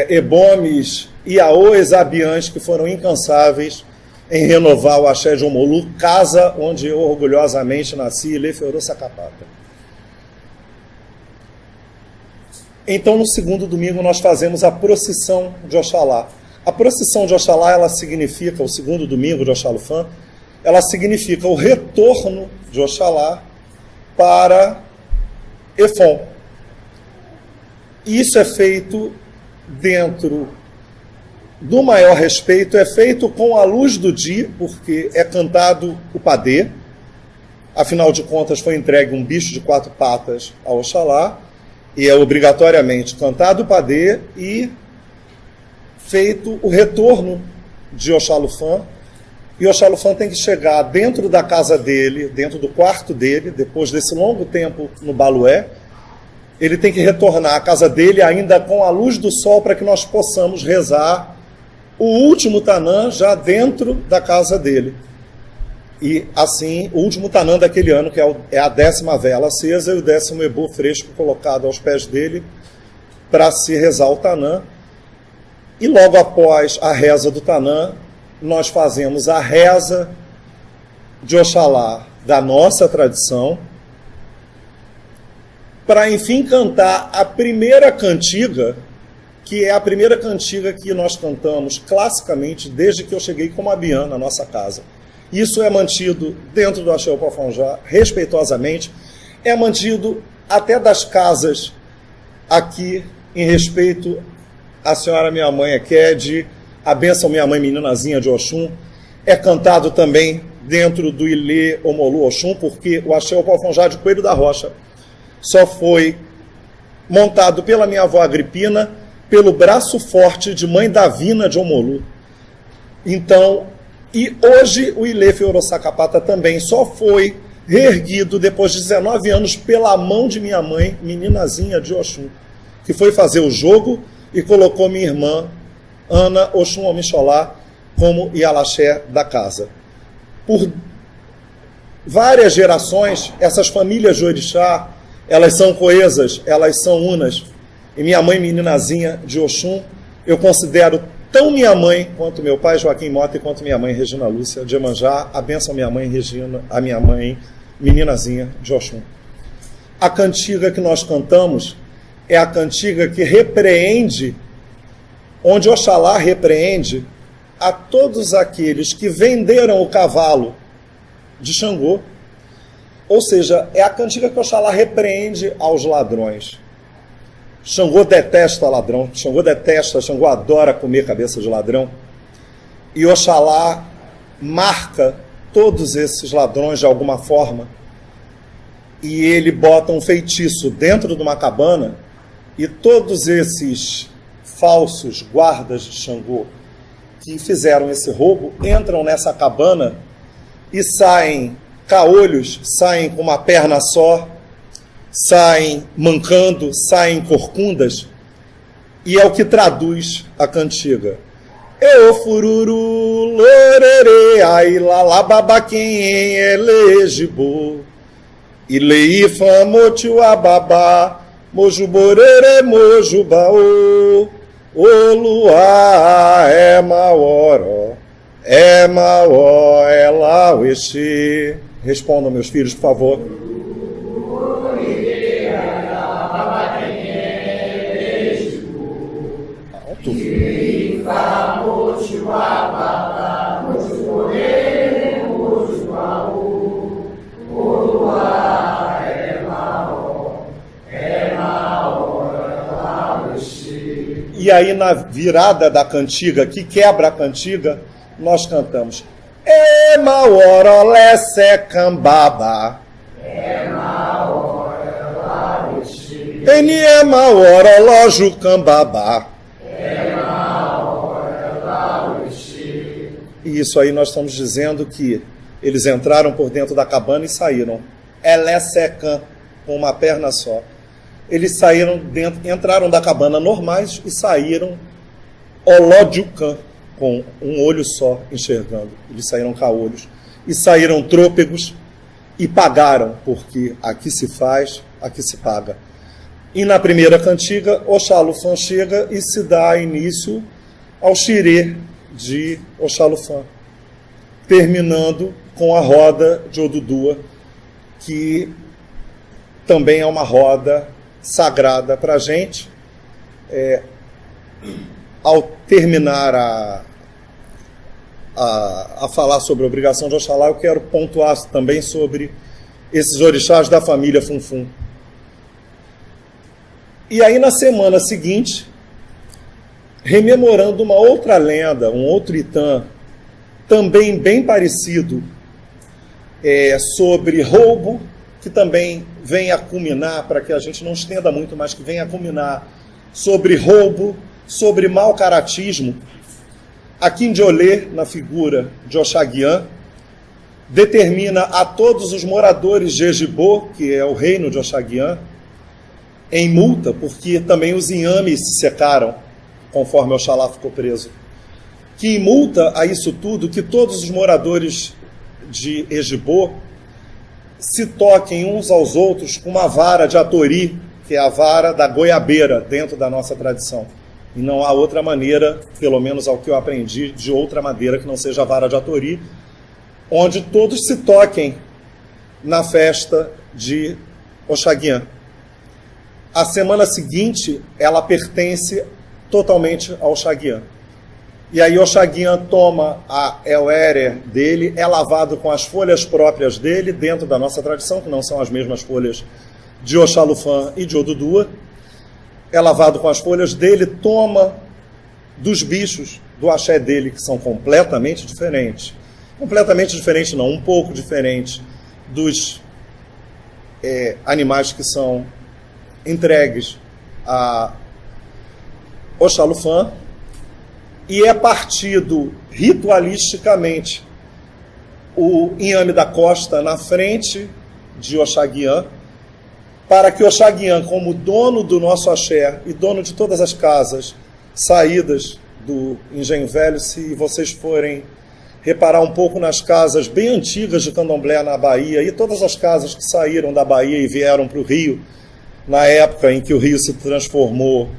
Ebomes, Iaôs, Abiãs, que foram incansáveis em renovar o axé de Omolu, casa onde eu orgulhosamente nasci, Ilê Feorosacapata. Então, no 2º domingo, nós fazemos a procissão de Oxalá. A procissão de Oxalá, ela significa, o 2º domingo de Oxalufã, ela significa o retorno de Oxalá para Efon. Isso é feito dentro do maior respeito, é feito com a luz do dia, porque é cantado o padê. Afinal de contas, foi entregue um bicho de 4 patas a Oxalá, e é obrigatoriamente cantado o padê e feito o retorno de Oxalufã. E Oxalufã tem que chegar dentro da casa dele, dentro do quarto dele, depois desse longo tempo no Balué. Ele tem que retornar à casa dele ainda com a luz do sol, para que nós possamos rezar o último Tanã já dentro da casa dele. E assim, o último Tanã daquele ano, que é a 10ª vela acesa e o 10º ebô fresco colocado aos pés dele para se rezar o Tanã. E logo após a reza do Tanã, nós fazemos a reza de Oxalá da nossa tradição, para enfim cantar a primeira cantiga, que é a primeira cantiga que nós cantamos classicamente desde que eu cheguei como Abiã na nossa casa. Isso é mantido dentro do axé Opofonjá, respeitosamente, é mantido até das casas aqui, em respeito à senhora minha mãe Equede, a bênção minha mãe meninazinha de Oxum. É cantado também dentro do Ilê Omolu Oxum, porque o axé Opofonjá de Coelho da Rocha só foi montado pela minha avó Agripina, pelo braço forte de mãe Davina de Omolu. Então, e hoje o Ilê Feorosacapata também só foi reerguido depois de 19 anos pela mão de minha mãe, meninazinha de Oxum, que foi fazer o jogo e colocou minha irmã Ana Oxum Omixolá como Ialaxé da casa. Por várias gerações, essas famílias de orixá, elas são coesas, elas são unas. E minha mãe, meninazinha de Oxum, eu considero tão minha mãe quanto meu pai Joaquim Mota e quanto minha mãe Regina Lúcia de Iemanjá. A bênção minha mãe Regina, a minha mãe meninazinha de Oxum. A cantiga que nós cantamos é a cantiga que repreende, onde Oxalá repreende a todos aqueles que venderam o cavalo de Xangô. Ou seja, é a cantiga que Oxalá repreende aos ladrões. Xangô detesta ladrão, Xangô adora comer cabeça de ladrão. E Oxalá marca todos esses ladrões de alguma forma. E ele bota um feitiço dentro de uma cabana, e todos esses falsos guardas de Xangô, que fizeram esse roubo entram nessa cabana e saem caolhos, saem com uma perna só, saem mancando, saem corcundas, e é o que traduz a cantiga. Eu fururu, lorere, ai lalababa quem elegibo, ilei famotiu ababá, mojuborere, mojubaô, o luar é maoró, é maó, é lauexê. Respondam, meus filhos, por favor. Alto. E aí, na virada da cantiga, que quebra a cantiga, nós cantamos E maorolé secambaba, Eni é maoroló jucambaba. E isso aí nós estamos dizendo que eles entraram por dentro da cabana e saíram. Elé secam, com uma perna só. Eles saíram dentro, entraram da cabana normais e saíram olódiucã, com um olho só enxergando. Eles saíram caolhos e saíram trôpegos e pagaram, porque aqui se faz, aqui se paga. E na primeira cantiga, Oxalufã chega e se dá início ao xirê de Oxalufã, terminando com a roda de Odudua, que também é uma roda sagrada para a gente. Ao terminar a falar sobre a obrigação de Oxalá, eu quero pontuar também sobre esses orixás da família Funfun. E aí, na semana seguinte, rememorando uma outra lenda, um outro Itã, também bem parecido, sobre roubo, que também vem a culminar, para que a gente não estenda muito, mas que vem a culminar sobre roubo, sobre mau caratismo. Aqui em Diolê, na figura de Oxaguian, determina a todos os moradores de Ejibô, que é o reino de Oxaguian, em multa, porque também os inhames se secaram, conforme Oxalá ficou preso, que em multa a isso tudo, que todos os moradores de Ejibô se toquem uns aos outros com uma vara de atori, que é a vara da goiabeira, dentro da nossa tradição. E não há outra maneira, pelo menos ao que eu aprendi, de outra maneira que não seja a vara de atori, onde todos se toquem na festa de Oxaguian. A semana seguinte, ela pertence totalmente ao Oxaguian. E aí Oxaguian toma a Eléré dele, é lavado com as folhas próprias dele, dentro da nossa tradição, que não são as mesmas folhas de Oxalufã e de Odudua. É lavado com as folhas dele, toma dos bichos do axé dele, que são completamente diferentes. Completamente diferentes não, um pouco diferentes dos animais que são entregues a Oxalufã, e é partido ritualisticamente o inhame da costa na frente de Oxaguian, para que Oxaguian, como dono do nosso axé e dono de todas as casas saídas do Engenho Velho, se vocês forem reparar um pouco nas casas bem antigas de Candomblé na Bahia, e todas as casas que saíram da Bahia e vieram para o Rio, na época em que o Rio se transformou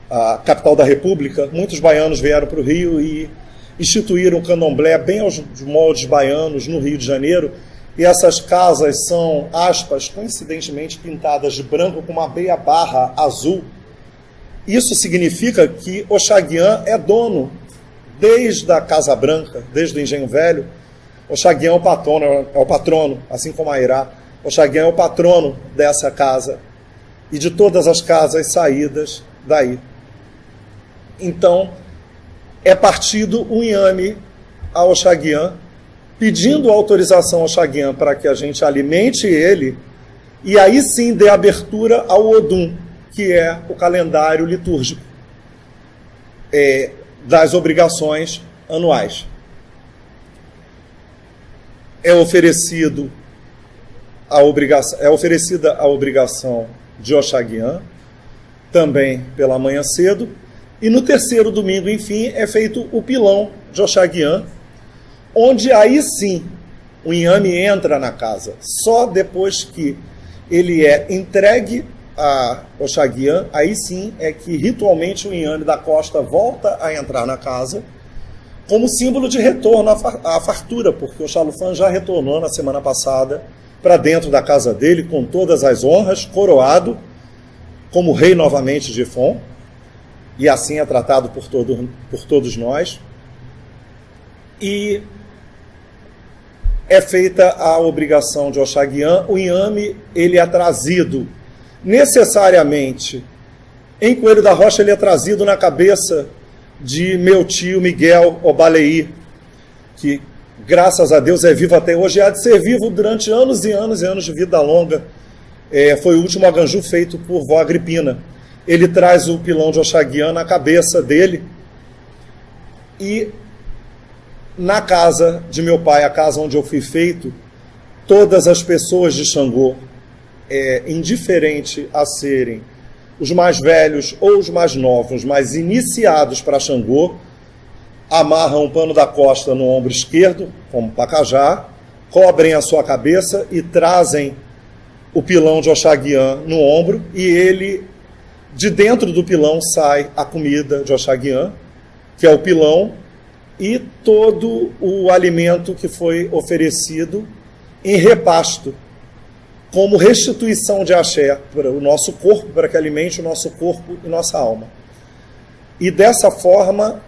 a capital da República, muitos baianos vieram para o Rio e instituíram o candomblé bem aos moldes baianos no Rio de Janeiro, e essas casas são, aspas, coincidentemente pintadas de branco com uma meia barra azul. Isso significa que Oxaguian é dono, desde a Casa Branca, desde o Engenho Velho. Oxaguian é o patrono, assim como a Irá. Oxaguian é o patrono dessa casa e de todas as casas saídas daí. Então, é partido o inhame a Oxaguian, pedindo autorização ao Oxaguian para que a gente alimente ele, e aí sim dê abertura ao Odum, que é o calendário litúrgico. das obrigações anuais. É oferecida a obrigação de Oxaguian, também pela manhã cedo, e no terceiro domingo, enfim, é feito o pilão de Oxaguian, onde aí sim o inhame entra na casa. Só depois que ele é entregue a Oxaguian, aí sim é que ritualmente o inhame da costa volta a entrar na casa, como símbolo de retorno à fartura, porque o Xalufan já retornou na semana passada para dentro da casa dele, com todas as honras, coroado como rei novamente de Fon, e assim é tratado por todos nós. E é feita a obrigação de Oxaguian. O inhame, ele é trazido necessariamente em Coelho da Rocha, ele é trazido na cabeça de meu tio Miguel Obaleí, que graças a Deus é vivo até hoje, e há de ser vivo durante anos e anos e anos de vida longa. Foi o último aganju feito por vó Agripina. Ele traz o pilão de Oxaguian na cabeça dele, e na casa de meu pai, a casa onde eu fui feito, todas as pessoas de Xangô, indiferente a serem os mais velhos ou os mais novos, mas iniciados para Xangô, amarram o pano da costa no ombro esquerdo, como pacajá, cobrem a sua cabeça e trazem o pilão de Oxaguian no ombro, e ele, de dentro do pilão, sai a comida de Oxaguian, que é o pilão, e todo o alimento que foi oferecido em repasto, como restituição de axé para o nosso corpo, para que alimente o nosso corpo e nossa alma. E dessa forma,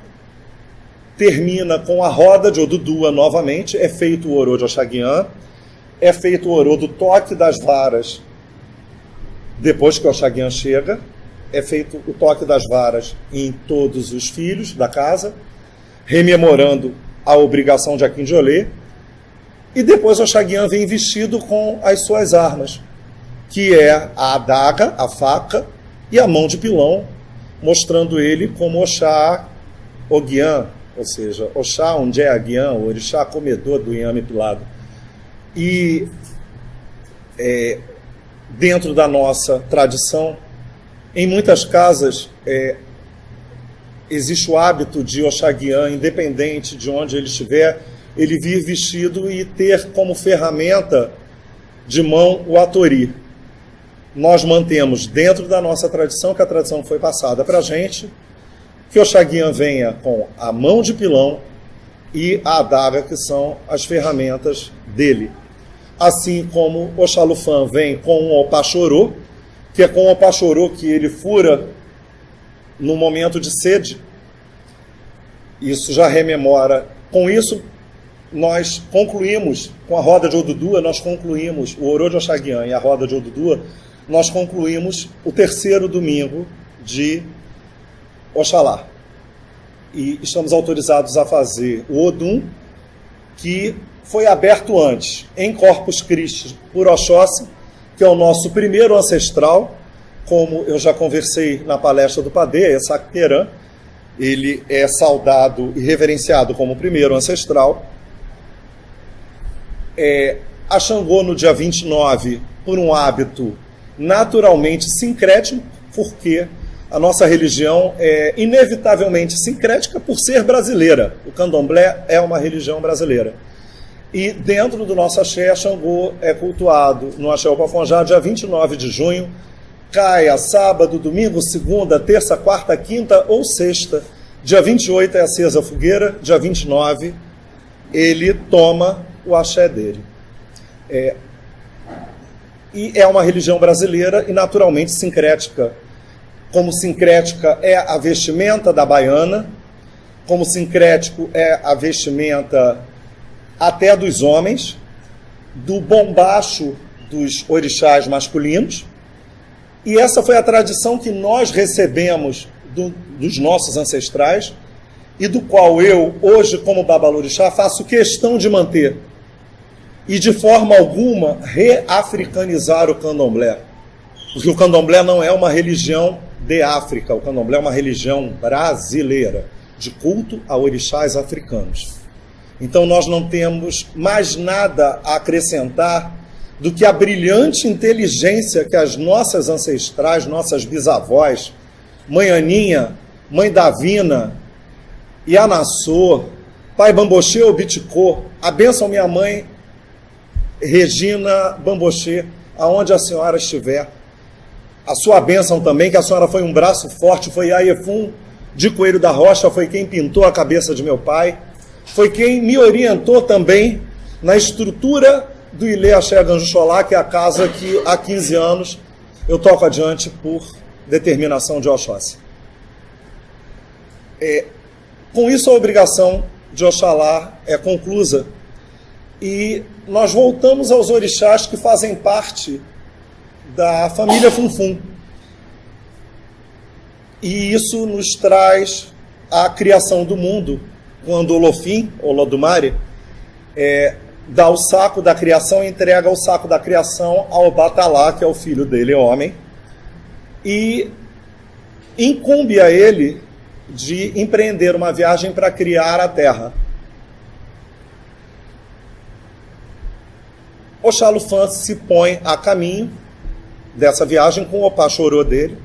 termina com a roda de Odudua novamente, é feito o orô de Oxaguian, é feito o orô do toque das varas, depois que o Oxaguian chega, é feito o toque das varas em todos os filhos da casa, rememorando a obrigação de Akinjolê, e depois o Oxaguian vem vestido com as suas armas, que é a adaga, a faca e a mão de pilão, mostrando ele como Oxá Oguian, ou seja, Oxá Onde Aguian, o orixá comedor do inhame pilado. E dentro da nossa tradição, em muitas casas, existe o hábito de Oxaguian, independente de onde ele estiver, ele vir vestido e ter como ferramenta de mão o atori. Nós mantemos dentro da nossa tradição, que a tradição foi passada para a gente, que Oxaguian venha com a mão de pilão e a adaga, que são as ferramentas dele. Assim como o Xalufan vem com um opachorô, que é com o opachorô que ele fura no momento de sede. Isso já rememora. Com isso, nós concluímos, com a roda de Odudua, nós concluímos o orô de Oxaguian e a roda de Odudua, nós concluímos o terceiro domingo de Oxalá. E estamos autorizados a fazer o Odum, que foi aberto antes, em Corpus Christi, por Oxóssi, que é o nosso primeiro ancestral, como eu já conversei na palestra do Padê, Saqueran, ele é saudado e reverenciado como o primeiro ancestral. A Xangô no dia 29, por um hábito naturalmente sincrético, porque a nossa religião é inevitavelmente sincrética por ser brasileira. O candomblé é uma religião brasileira. E dentro do nosso axé, Xangô é cultuado no Axé Opafonjá, dia 29 de junho, cai a sábado, domingo, segunda, terça, quarta, quinta ou sexta. Dia 28 é acesa a fogueira, dia 29 ele toma o axé dele. E é uma religião brasileira e naturalmente sincrética. Como sincrética é a vestimenta da baiana, como sincrético é a vestimenta até dos homens, do bombacho dos orixás masculinos. E essa foi a tradição que nós recebemos dos nossos ancestrais e do qual eu, hoje, como babalorixá, faço questão de manter e, de forma alguma, reafricanizar o candomblé. Porque o candomblé não é uma religião de África, o candomblé é uma religião brasileira, de culto a orixás africanos. Então nós não temos mais nada a acrescentar do que a brilhante inteligência que as nossas ancestrais, nossas bisavós, Mãe Aninha, Mãe Davina, Yanassô, Pai Bambochê ou Biticô, a bênção minha mãe Regina Bambochê, aonde a senhora estiver, a sua bênção também, que a senhora foi um braço forte, foi Aefum de Coelho da Rocha, foi quem pintou a cabeça de meu pai, foi quem me orientou também na estrutura do Ilê Axé Ganjo Xolá, que é a casa que há 15 anos eu toco adiante por determinação de Oxóssi. Com isso a obrigação de Oxalá é conclusa e nós voltamos aos orixás que fazem parte da família Funfun. E isso nos traz a criação do mundo, quando Olofim, Olodumare, dá o saco da criação, entrega o saco da criação ao Batalá, que é o filho dele, homem, e incumbe a ele de empreender uma viagem para criar a terra. Oxalufã se põe a caminho dessa viagem com o Opachorô dele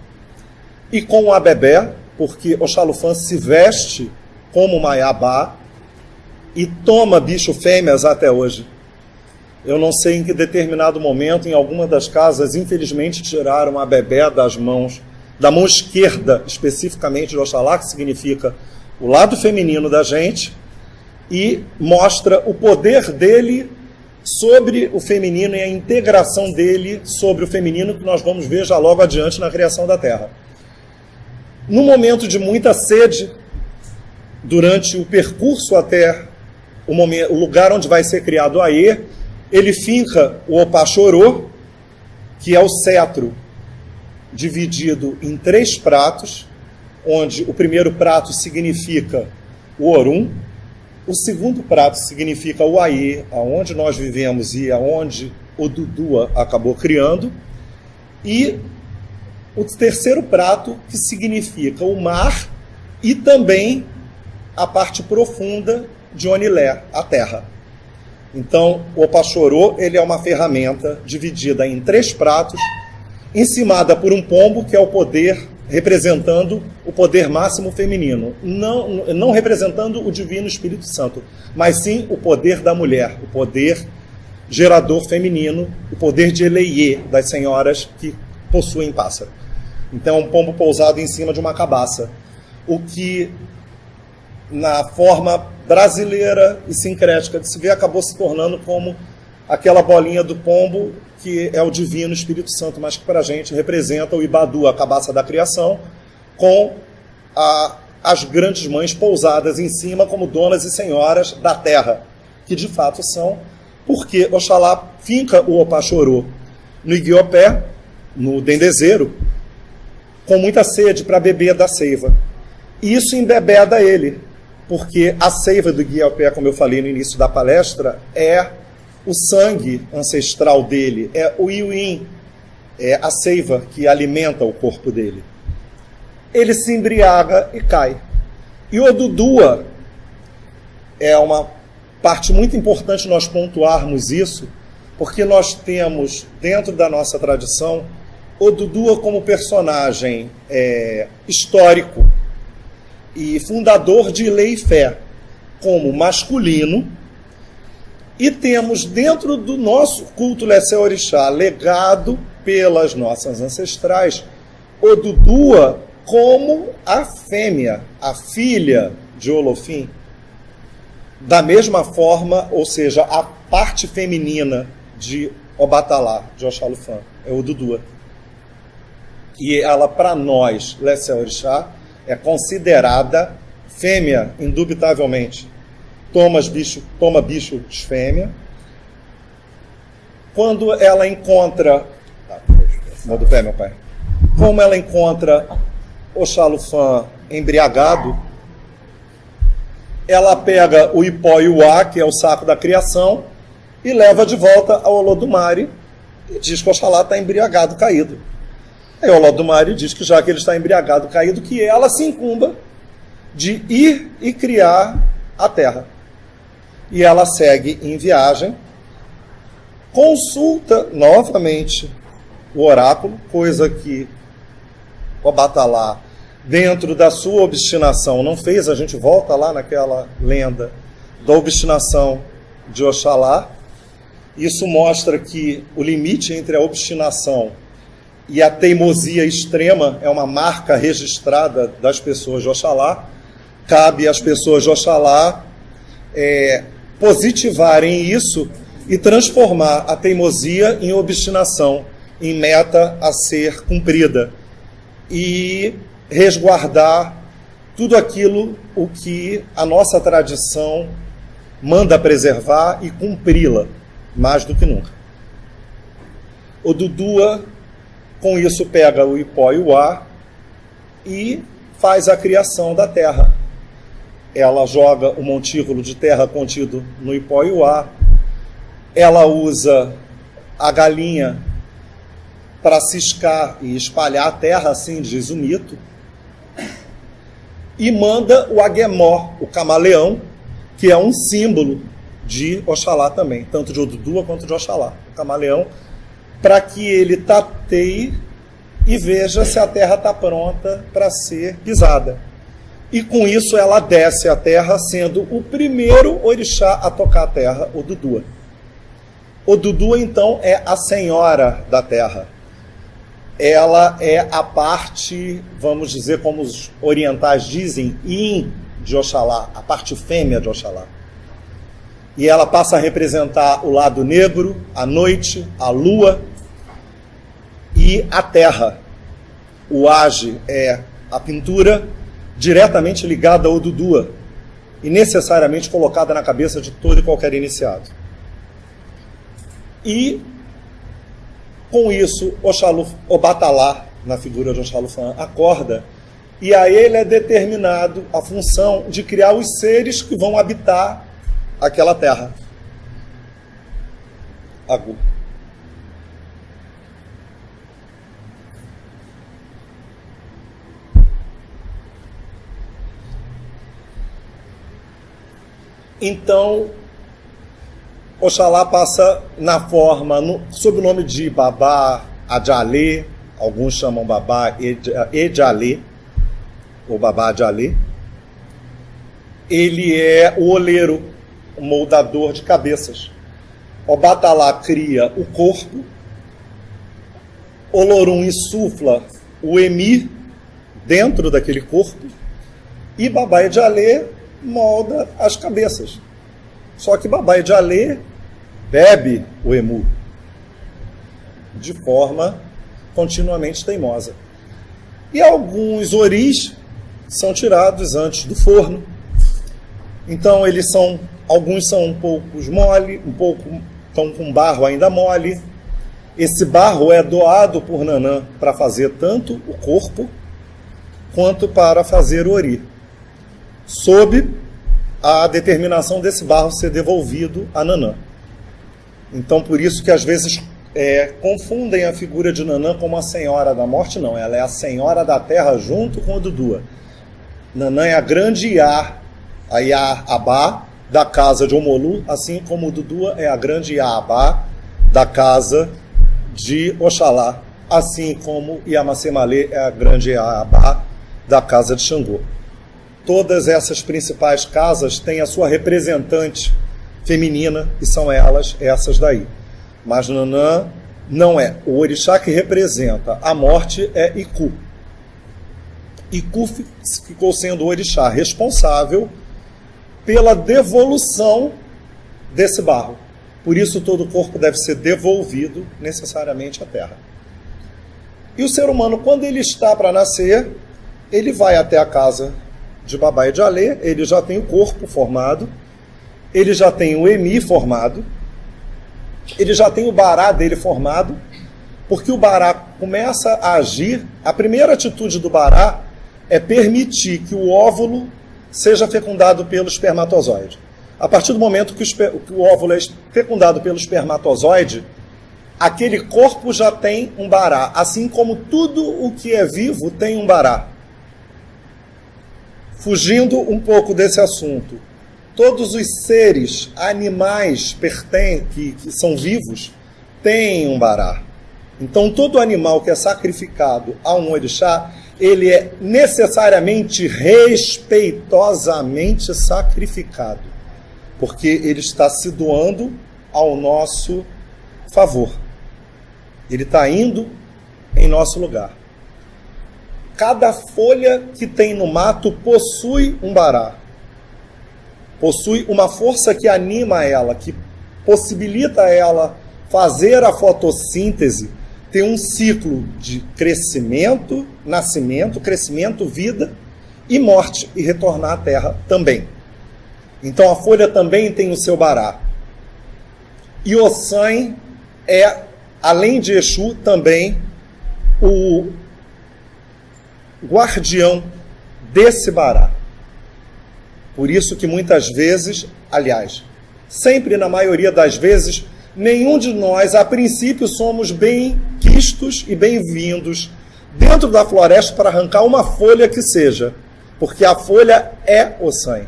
e com o Abebé, porque Oxalufã se veste como Maiabá e toma bicho fêmeas até hoje. Eu não sei em que determinado momento, em alguma das casas, infelizmente tiraram a Abebé das mãos, da mão esquerda, especificamente de Oxalá, que significa o lado feminino da gente, e mostra o poder dele sobre o feminino e a integração dele sobre o feminino, que nós vamos ver já logo adiante na criação da Terra. No momento de muita sede, durante o percurso até o lugar onde vai ser criado o Aê, ele finca o Opachorô, que é o cetro dividido em 3 pratos, onde o primeiro prato significa o Orum, o segundo prato significa o Aê, aonde nós vivemos e aonde o Dudua acabou criando, e o terceiro prato, que significa o mar e também a parte profunda de Onilé, a terra. Então, o Opachorô, ele é uma ferramenta dividida em 3 pratos, encimada por um pombo, que é o poder, representando o poder máximo feminino, não representando o divino Espírito Santo, mas sim o poder da mulher, o poder gerador feminino, o poder de Eleiê, das senhoras que possuem pássaro. Então é um pombo pousado em cima de uma cabaça, o que na forma brasileira e sincrética de se ver acabou se tornando como aquela bolinha do pombo que é o divino Espírito Santo, mas que para a gente representa o Ibadu, a cabaça da criação, com as grandes mães pousadas em cima como donas e senhoras da terra, que de fato são, porque Oxalá finca o Opachorô no Iguiopé, no dendezeiro, com muita sede para beber da seiva. E isso embebeda ele, porque a seiva do Iguiopé, como eu falei no início da palestra, é o sangue ancestral dele, é o Iuim, é a seiva que alimenta o corpo dele. Ele se embriaga e cai. E o Dudua é uma parte muito importante nós pontuarmos isso, porque nós temos, dentro da nossa tradição, o Dudua como personagem histórico e fundador de Lei e Fé, como masculino, e temos dentro do nosso culto Lessé Orixá, legado pelas nossas ancestrais, o Dudua como a fêmea, a filha de Olofim. Da mesma forma, ou seja, a parte feminina de Obatalá, de Oxalufã, é o Dudua. E ela, para nós, Lessé Orixá, é considerada fêmea, indubitavelmente. Toma bichos fêmea. Quando ela encontra... Mão do pé, meu pai. Como ela encontra Oxalufã embriagado, ela pega o Ipó e o Á, que é o saco da criação, e leva de volta ao Olodumare e diz que Oxalá está embriagado, caído. Aí o Olodumare diz que já que ele está embriagado, caído, que ela se incumba de ir e criar a terra. E ela segue em viagem, consulta novamente o oráculo, coisa que Obatalá, dentro da sua obstinação, não fez. A gente volta lá naquela lenda da obstinação de Oxalá. Isso mostra que o limite entre a obstinação e a teimosia extrema é uma marca registrada das pessoas de Oxalá. Cabe às pessoas de Oxalá positivarem isso e transformar a teimosia em obstinação, em meta a ser cumprida, e resguardar tudo aquilo o que a nossa tradição manda preservar e cumpri-la, mais do que nunca. Odudua, com isso, pega o Ipó e o Ar e faz a criação da terra. Ela joga o montículo de terra contido no Ipó e o Ar, ela usa a galinha para ciscar e espalhar a terra, assim diz o mito, e manda o Aguemó, o camaleão, que é um símbolo de Oxalá também, tanto de Odudua quanto de Oxalá, o camaleão, para que ele tateie e veja se a terra está pronta para ser pisada. E com isso ela desce a terra, sendo o primeiro orixá a tocar a terra, Odudua. Odudua, então, é a senhora da terra. Ela é a parte, vamos dizer, como os orientais dizem, yin de Oxalá, a parte fêmea de Oxalá. E ela passa a representar o lado negro, a noite, a lua e a terra. O Age é a pintura diretamente ligada ao Odudua e necessariamente colocada na cabeça de todo e qualquer iniciado. E, com isso, Obatalá, na figura de Oxalufã, acorda, e a ele é determinado a função de criar os seres que vão habitar aquela terra. Agu. Então, Oxalá passa na forma, sob o nome de Babá Adjalê, alguns chamam Babá Edjalê, ou Babá Adjalê. Ele é o oleiro, o moldador de cabeças. Obatalá cria o corpo, Olorum insufla o Emi dentro daquele corpo, e Babá Edjalê molda as cabeças. Só que Babá Edjalê bebe o Emu de forma continuamente teimosa. E alguns oris são tirados antes do forno. Então alguns são um pouco mole, estão com barro ainda mole. Esse barro é doado por Nanã para fazer tanto o corpo quanto para fazer o ori, sob a determinação desse barro ser devolvido a Nanã. Então, por isso que às vezes confundem a figura de Nanã como a Senhora da Morte. Não, ela é a Senhora da Terra junto com Odudua. Nanã é a grande Iá, a Iá-Abá da casa de Omolu, assim como Odudua é a grande Iá-Abá da casa de Oxalá, assim como Iamacemalê é a grande Iá-Abá da casa de Xangô. Todas essas principais casas têm a sua representante feminina, e são elas, essas daí. Mas Nanã não é. O orixá que representa a morte é Iku. Iku ficou sendo o orixá responsável pela devolução desse barro. Por isso todo o corpo deve ser devolvido necessariamente à terra. E o ser humano, quando ele está para nascer, ele vai até a casa de Babá Edjalê, ele já tem o corpo formado, ele já tem o Emi formado, ele já tem o Bará dele formado, porque o Bará começa a agir. A primeira atitude do Bará é permitir que o óvulo seja fecundado pelo espermatozoide. A partir do momento que o óvulo é fecundado pelo espermatozoide, aquele corpo já tem um Bará, assim como tudo o que é vivo tem um Bará. Fugindo um pouco desse assunto, todos os seres, animais que são vivos, têm um bará. Então, todo animal que é sacrificado a um orixá, ele é necessariamente, respeitosamente sacrificado, porque ele está se doando ao nosso favor. Ele está indo em nosso lugar. Cada folha que tem no mato possui um bará. Possui uma força que anima ela, que possibilita ela fazer a fotossíntese, ter um ciclo de crescimento, nascimento, crescimento, vida e morte, e retornar à terra também. Então a folha também tem o seu bará. E Ossan é, além de Exu, também o guardião desse bará. Por isso que muitas vezes, aliás, sempre na maioria das vezes, nenhum de nós, a princípio, somos bem-quistos e bem-vindos dentro da floresta para arrancar uma folha que seja, porque a folha é Ossan.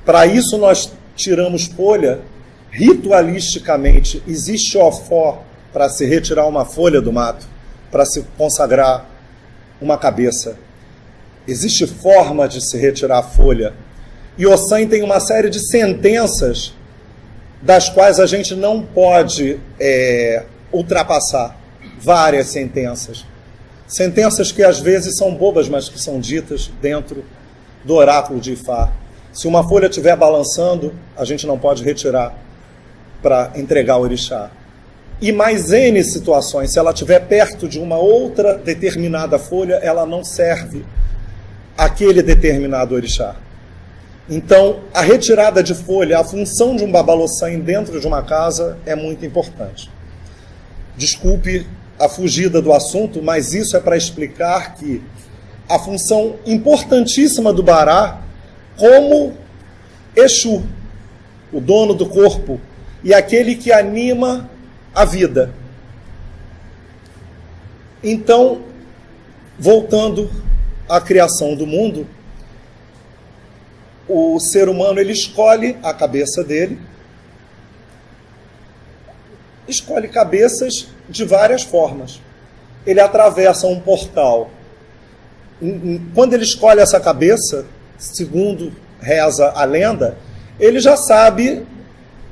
Para isso nós tiramos folha ritualisticamente. Existe ofó para se retirar uma folha do mato, para se consagrar uma cabeça. Existe forma de se retirar a folha. E Ossan tem uma série de sentenças das quais a gente não pode ultrapassar. Várias sentenças. Sentenças que às vezes são bobas, mas que são ditas dentro do oráculo de Ifá. Se uma folha estiver balançando, a gente não pode retirar para entregar ao orixá. E mais N situações, se ela estiver perto de uma outra determinada folha, ela não serve àquele determinado orixá. Então, a retirada de folha, a função de um babalossan dentro de uma casa é muito importante. Desculpe a fugida do assunto, mas isso é para explicar que a função importantíssima do bará, como Exu, o dono do corpo, e aquele que anima a vida. Então, voltando à criação do mundo, o ser humano ele escolhe a cabeça dele, escolhe cabeças de várias formas. Ele atravessa um portal. Quando ele escolhe essa cabeça, segundo reza a lenda, ele já sabe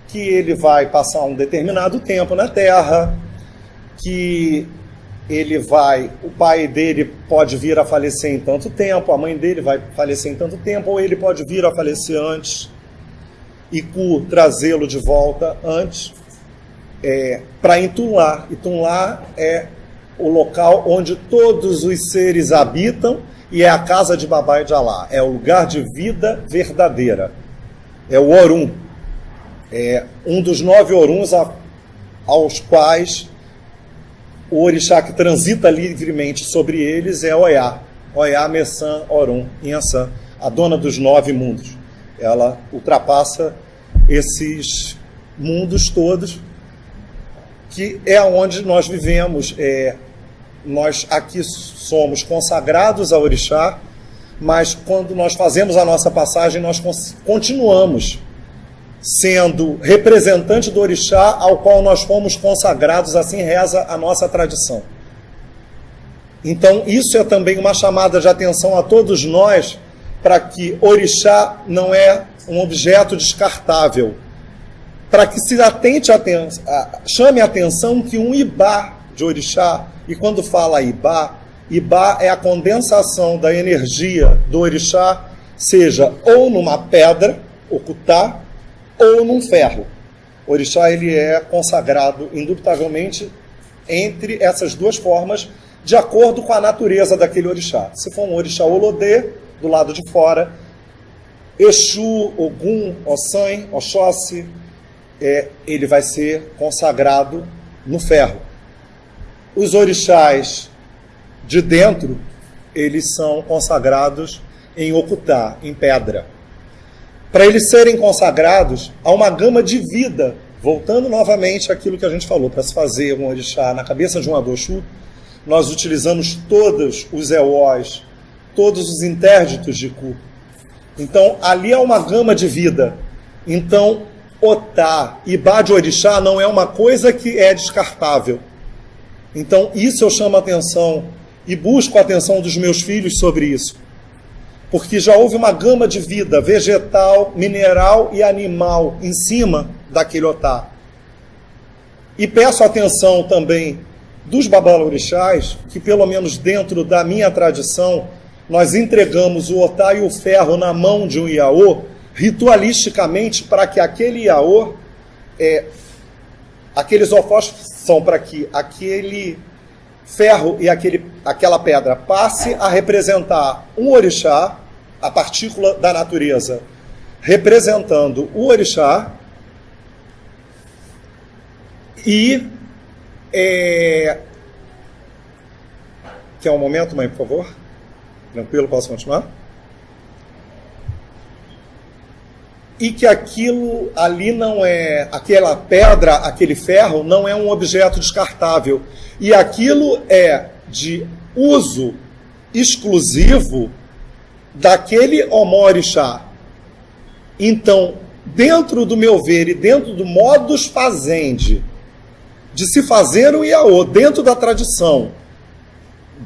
que ele vai passar um determinado tempo na Terra, que o pai dele pode vir a falecer em tanto tempo, a mãe dele vai falecer em tanto tempo, ou ele pode vir a falecer antes e trazê-lo de volta antes, para Itunlá. Itunlá é o local onde todos os seres habitam e é a casa de Babá e de Alá. É o lugar de vida verdadeira. É o Orum. É um dos 9 Oruns aos quais o orixá que transita livremente sobre eles é Oyá. Oyá, Messan, Orum, Inhaçã, a dona dos 9 mundos. Ela ultrapassa esses mundos todos, que é onde nós vivemos. Nós aqui somos consagrados ao orixá, mas quando nós fazemos a nossa passagem, nós continuamos sendo representante do orixá ao qual nós fomos consagrados, assim reza a nossa tradição. Então, isso é também uma chamada de atenção a todos nós, para que orixá não é um objeto descartável, para que se chame a atenção que um ibá de orixá, e quando fala ibá é a condensação da energia do orixá, seja ou numa pedra, okutá, ou num ferro. O orixá ele é consagrado indubitavelmente entre essas duas formas, de acordo com a natureza daquele orixá. Se for um orixá Olodê, do lado de fora, Exu, Ogum, Ossan, Oxóssi, ele vai ser consagrado no ferro. Os orixás de dentro, eles são consagrados em okutá, em pedra. Para eles serem consagrados, há uma gama de vida. Voltando novamente àquilo que a gente falou, para se fazer um orixá na cabeça de um adoxu, nós utilizamos todos os eós todos os intérditos de Ku. Então, ali é uma gama de vida. Então, Otá, Ibá de Orixá não é uma coisa que é descartável. Então, isso eu chamo a atenção e busco a atenção dos meus filhos sobre isso. Porque já houve uma gama de vida vegetal, mineral e animal em cima daquele Otá. E peço atenção também dos babalorixás, que pelo menos dentro da minha tradição, nós entregamos o Otá e o ferro na mão de um Iaô, ritualisticamente, para que aquele Iaô, aqueles ofósforos são para que aquele ferro e aquela pedra passe a representar um orixá, a partícula da natureza, representando o orixá, e quer um momento, mãe, por favor? Tranquilo, posso continuar? E que aquilo ali não é, aquela pedra, aquele ferro, não é um objeto descartável. E aquilo é de uso exclusivo daquele omorixá. Então, dentro do meu ver e dentro do modus fazendi, de se fazer o Iaô, dentro da tradição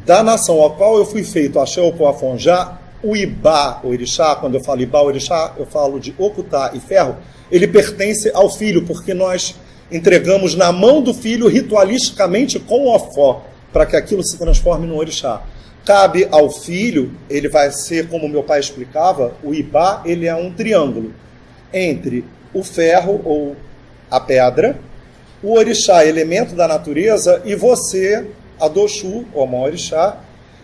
da nação a qual eu fui feito, Axé Opoafonjá, o Ibá, o orixá, quando eu falo Ibá, o orixá, eu falo de Okutá e ferro, ele pertence ao filho, porque nós entregamos na mão do filho ritualisticamente com o ofó, para que aquilo se transforme no orixá. Cabe ao filho, ele vai ser, como meu pai explicava, o Ibá, ele é um triângulo entre o ferro ou a pedra, o orixá, elemento da natureza, e você, a Doxu, ou Omorixá,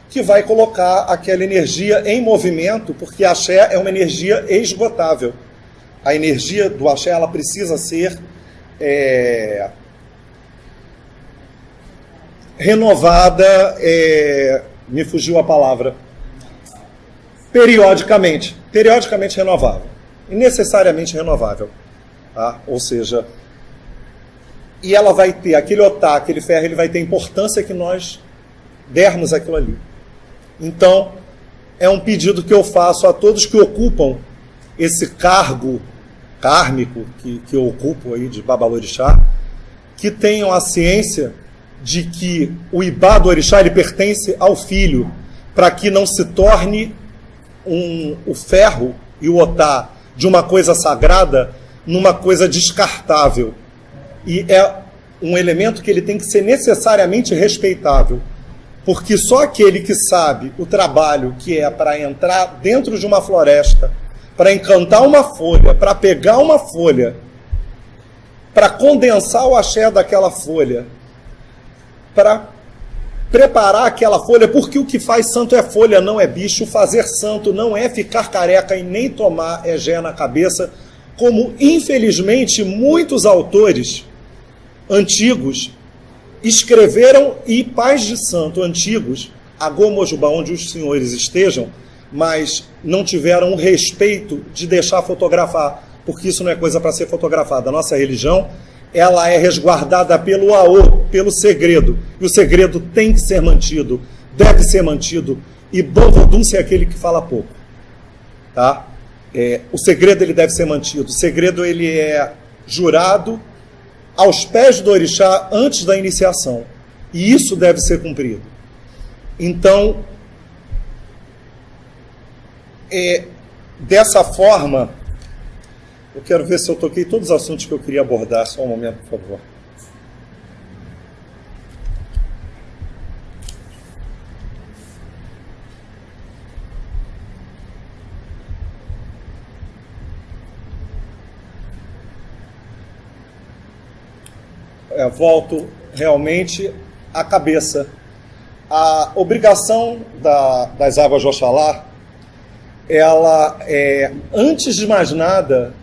que vai colocar aquela energia em movimento, porque a axé é uma energia esgotável. A energia do axé, ela precisa ser renovada, me fugiu a palavra, periodicamente renovável, e necessariamente renovável, tá? Ou seja, e ela vai ter, aquele Otá, aquele ferro, ele vai ter a importância que nós dermos aquilo ali. Então, é um pedido que eu faço a todos que ocupam esse cargo kármico que eu ocupo aí de babalorixá, que tenham a ciência de que o Ibá do orixá, ele pertence ao filho, para que não se torne o ferro e o Otá de uma coisa sagrada numa coisa descartável. E é um elemento que ele tem que ser necessariamente respeitável, porque só aquele que sabe o trabalho que é para entrar dentro de uma floresta, para encantar uma folha, para pegar uma folha, para condensar o axé daquela folha, para preparar aquela folha, porque o que faz santo é folha, não é bicho. Fazer santo não é ficar careca e nem tomar egé na cabeça, como infelizmente muitos autores antigos escreveram, e pais de santo antigos, Agô Mojubá, onde os senhores estejam, mas não tiveram o respeito de deixar fotografar, porque isso não é coisa para ser fotografada. A nossa religião, ela é resguardada pelo Aô, pelo segredo, e o segredo tem que ser mantido, deve ser mantido, e bom vodunce é aquele que fala pouco, tá? O segredo, ele deve ser mantido. O segredo, ele é jurado aos pés do orixá antes da iniciação, e isso deve ser cumprido. Então, dessa forma, eu quero ver se eu toquei todos os assuntos que eu queria abordar. Só um momento, por favor. Volto realmente à cabeça. A obrigação das águas de Oxalá, ela é, antes de mais nada,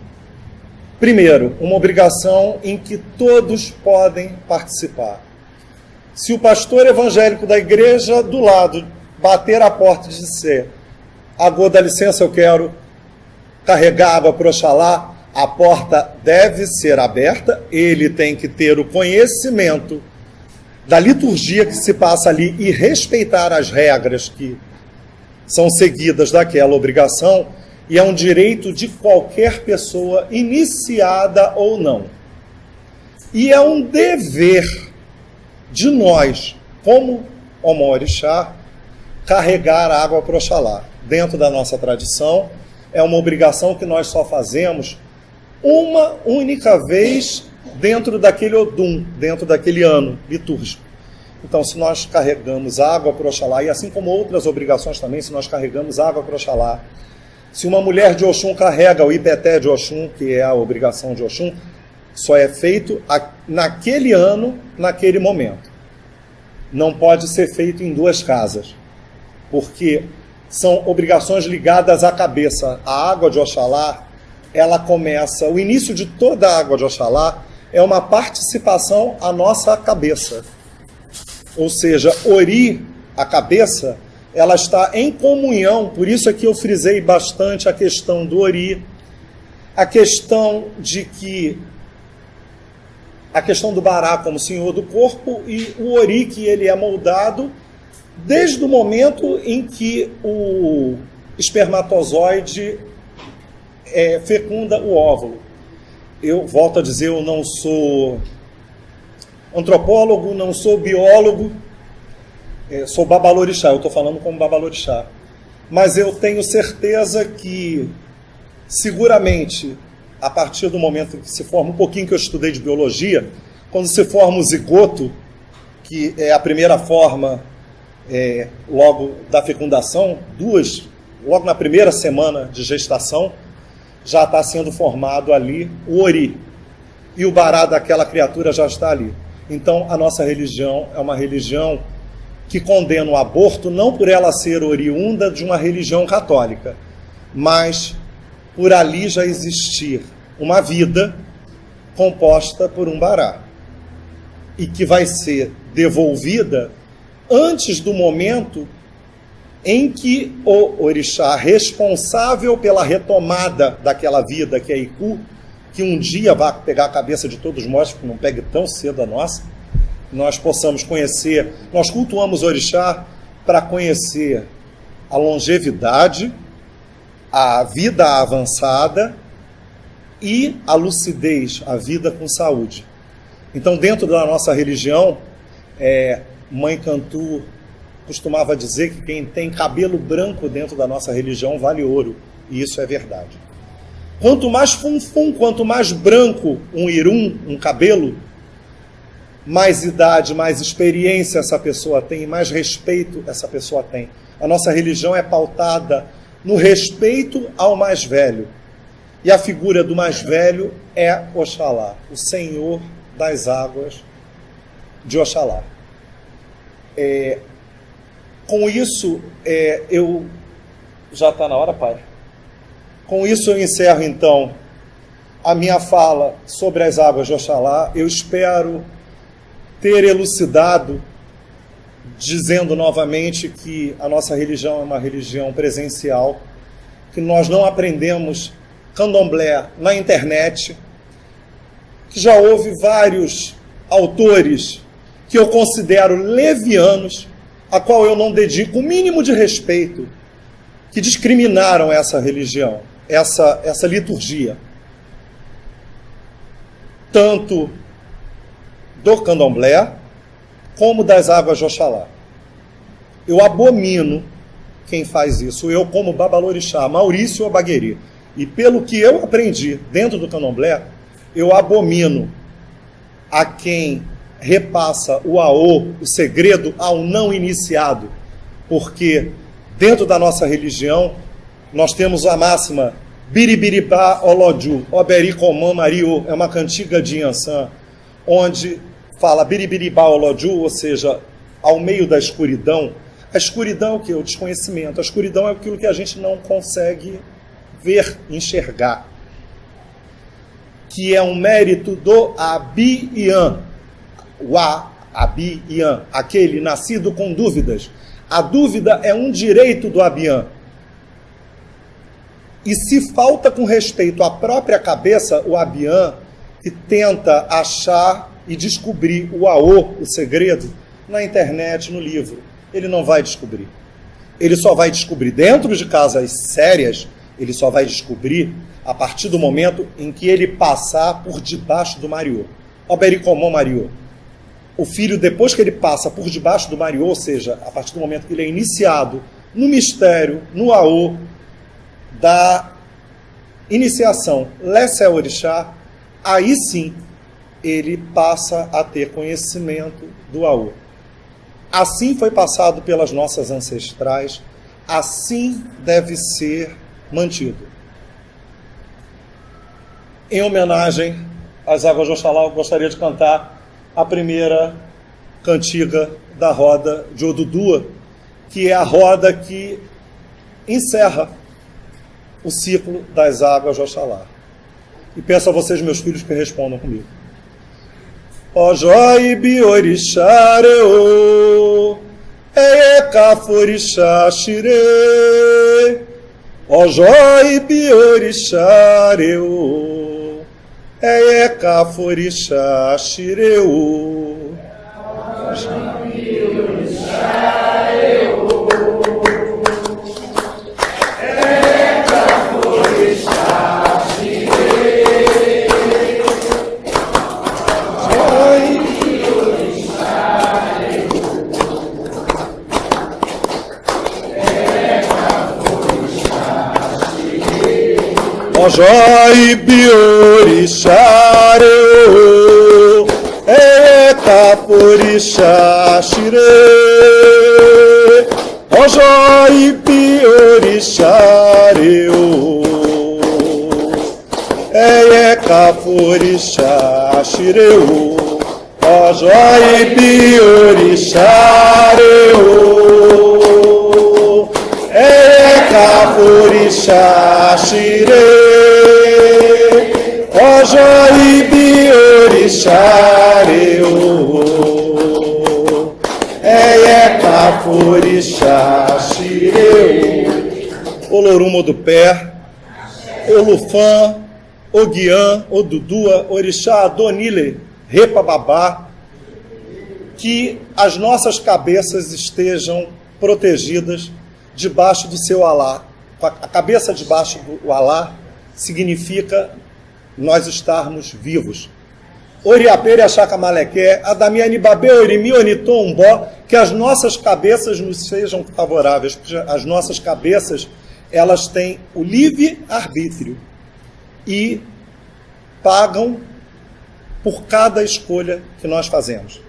primeiro, uma obrigação em que todos podem participar. Se o pastor evangélico da igreja do lado bater a porta e disser: Agô, dá licença, eu quero carregar água para Oxalá, a porta deve ser aberta, ele tem que ter o conhecimento da liturgia que se passa ali e respeitar as regras que são seguidas daquela obrigação e é um direito de qualquer pessoa, iniciada ou não. E é um dever de nós, como Omorixá, carregar a água para Oxalá. Dentro da nossa tradição, é uma obrigação que nós só fazemos uma única vez dentro daquele Odum, dentro daquele ano litúrgico. Então, se nós carregamos água para Oxalá, e assim como outras obrigações também, se nós carregamos água para Oxalá, se uma mulher de Oxum carrega o Ipeté de Oxum, que é a obrigação de Oxum, só é feito naquele ano, naquele momento. Não pode ser feito em duas casas, porque são obrigações ligadas à cabeça. A água de Oxalá, ela começa, o início de toda a água de Oxalá é uma participação à nossa cabeça. Ou seja, Ori, a cabeça, ela está em comunhão, por isso é que eu frisei bastante a questão do Ori, a questão do Bará como senhor do corpo e o Ori, que ele é moldado desde o momento em que o espermatozoide fecunda o óvulo. Eu volto a dizer, eu não sou antropólogo, não sou biólogo, sou babalorixá, eu estou falando como babalorixá. Mas eu tenho certeza que, seguramente, a partir do momento que se forma, um pouquinho que eu estudei de biologia, quando se forma o zigoto, que é a primeira forma logo da fecundação, logo na primeira semana de gestação, já está sendo formado ali o Ori. E o Bará daquela criatura já está ali. Então, a nossa religião é uma religião que condena o aborto, não por ela ser oriunda de uma religião católica, mas por ali já existir uma vida composta por um Bará, e que vai ser devolvida antes do momento em que o orixá responsável pela retomada daquela vida, que é Iku, que um dia vai pegar a cabeça de todos nós, que não pegue tão cedo a nossa, nós possamos conhecer, nós cultuamos o orixá para conhecer a longevidade, a vida avançada e a lucidez, a vida com saúde. Então, dentro da nossa religião, Mãe Cantu costumava dizer que quem tem cabelo branco dentro da nossa religião vale ouro, e isso é verdade. Quanto mais funfum, quanto mais branco um irum, um cabelo, mais idade, mais experiência essa pessoa tem, mais respeito essa pessoa tem. A nossa religião é pautada no respeito ao mais velho. E a figura do mais velho é Oxalá, o Senhor das águas de Oxalá. Com isso, eu... Já está na hora, pai? Com isso eu encerro, então, a minha fala sobre as águas de Oxalá. Eu espero ter elucidado, dizendo novamente que a nossa religião é uma religião presencial, que nós não aprendemos candomblé na internet, que já houve vários autores que eu considero levianos, a qual eu não dedico o mínimo de respeito, que discriminaram essa religião, essa liturgia, tanto do candomblé como das águas de Oxalá. Eu abomino quem faz isso, eu como babalorixá, Maurício Obagueri, e pelo que eu aprendi dentro do candomblé, eu abomino a quem repassa o aô, o segredo, ao não iniciado, porque dentro da nossa religião nós temos a máxima Biribiribá Olodju, Oberi Comã Mariô, é uma cantiga de Yansan, onde fala Biribiribá Olodju, ou seja, ao meio da escuridão. A escuridão é o que? O desconhecimento. A escuridão é aquilo que a gente não consegue ver, enxergar, que é um mérito do Abi-Ian, o Abi-Ian, aquele nascido com dúvidas. A dúvida é um direito do Abian. E se falta com respeito à própria cabeça, o Abian, que tenta achar e descobrir o aô, o segredo, na internet, no livro, ele não vai descobrir. ele só vai descobrir, dentro de casas sérias, ele só vai descobrir a partir do momento em que ele passar por debaixo do mariô. Obericomon mariô. O filho, depois que ele passa por debaixo do mariô, ou seja, a partir do momento que ele é iniciado no mistério, no aô, da iniciação Lessé Orixá, aí sim ele passa a ter conhecimento do aô. Assim foi passado pelas nossas ancestrais, assim deve ser mantido. Em homenagem às águas de Oxalá, eu gostaria de cantar a primeira cantiga da roda de Odudua, que é a roda que encerra o ciclo das águas de Oxalá. E peço a vocês, meus filhos, que respondam comigo. Ojoi biorixareo, ecaforixá xire. Ojoi biorixareo, ecaforixá xireu. Ojoi biorixareo, ecaforixá xire. Ojoi biorixareo, ecaforixá xireu. Ojoi biorixareo, ecaforixá xire. Ojoi biorixareo, ecaforixá xireu. Olorum Odupé, Olufã, Oguiã, Odudua, Orixá, Adonile, Repababá, que as nossas cabeças estejam protegidas debaixo do seu alá. A cabeça debaixo do alá significa nós estarmos vivos. Oriapere Achacamalequé, Adamianibabe, Orimi, Onitombó, que as nossas cabeças nos sejam favoráveis, porque as nossas cabeças, elas têm o livre-arbítrio e pagam por cada escolha que nós fazemos.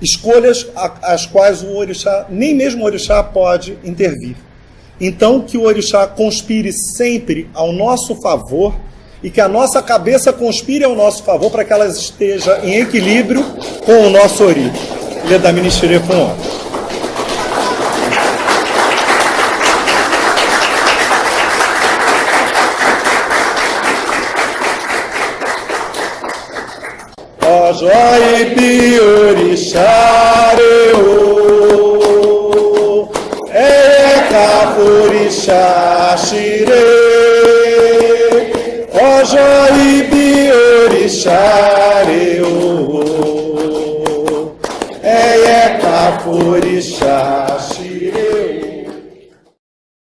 Escolhas as quais o orixá, nem mesmo o orixá pode intervir. Então, que o orixá conspire sempre ao nosso favor e que a nossa cabeça conspire ao nosso favor para que ela esteja em equilíbrio com o nosso ori. Ledamini Xirefon. Ojoi biorixareo, ecaforixá xire. Ojoi biorixareo,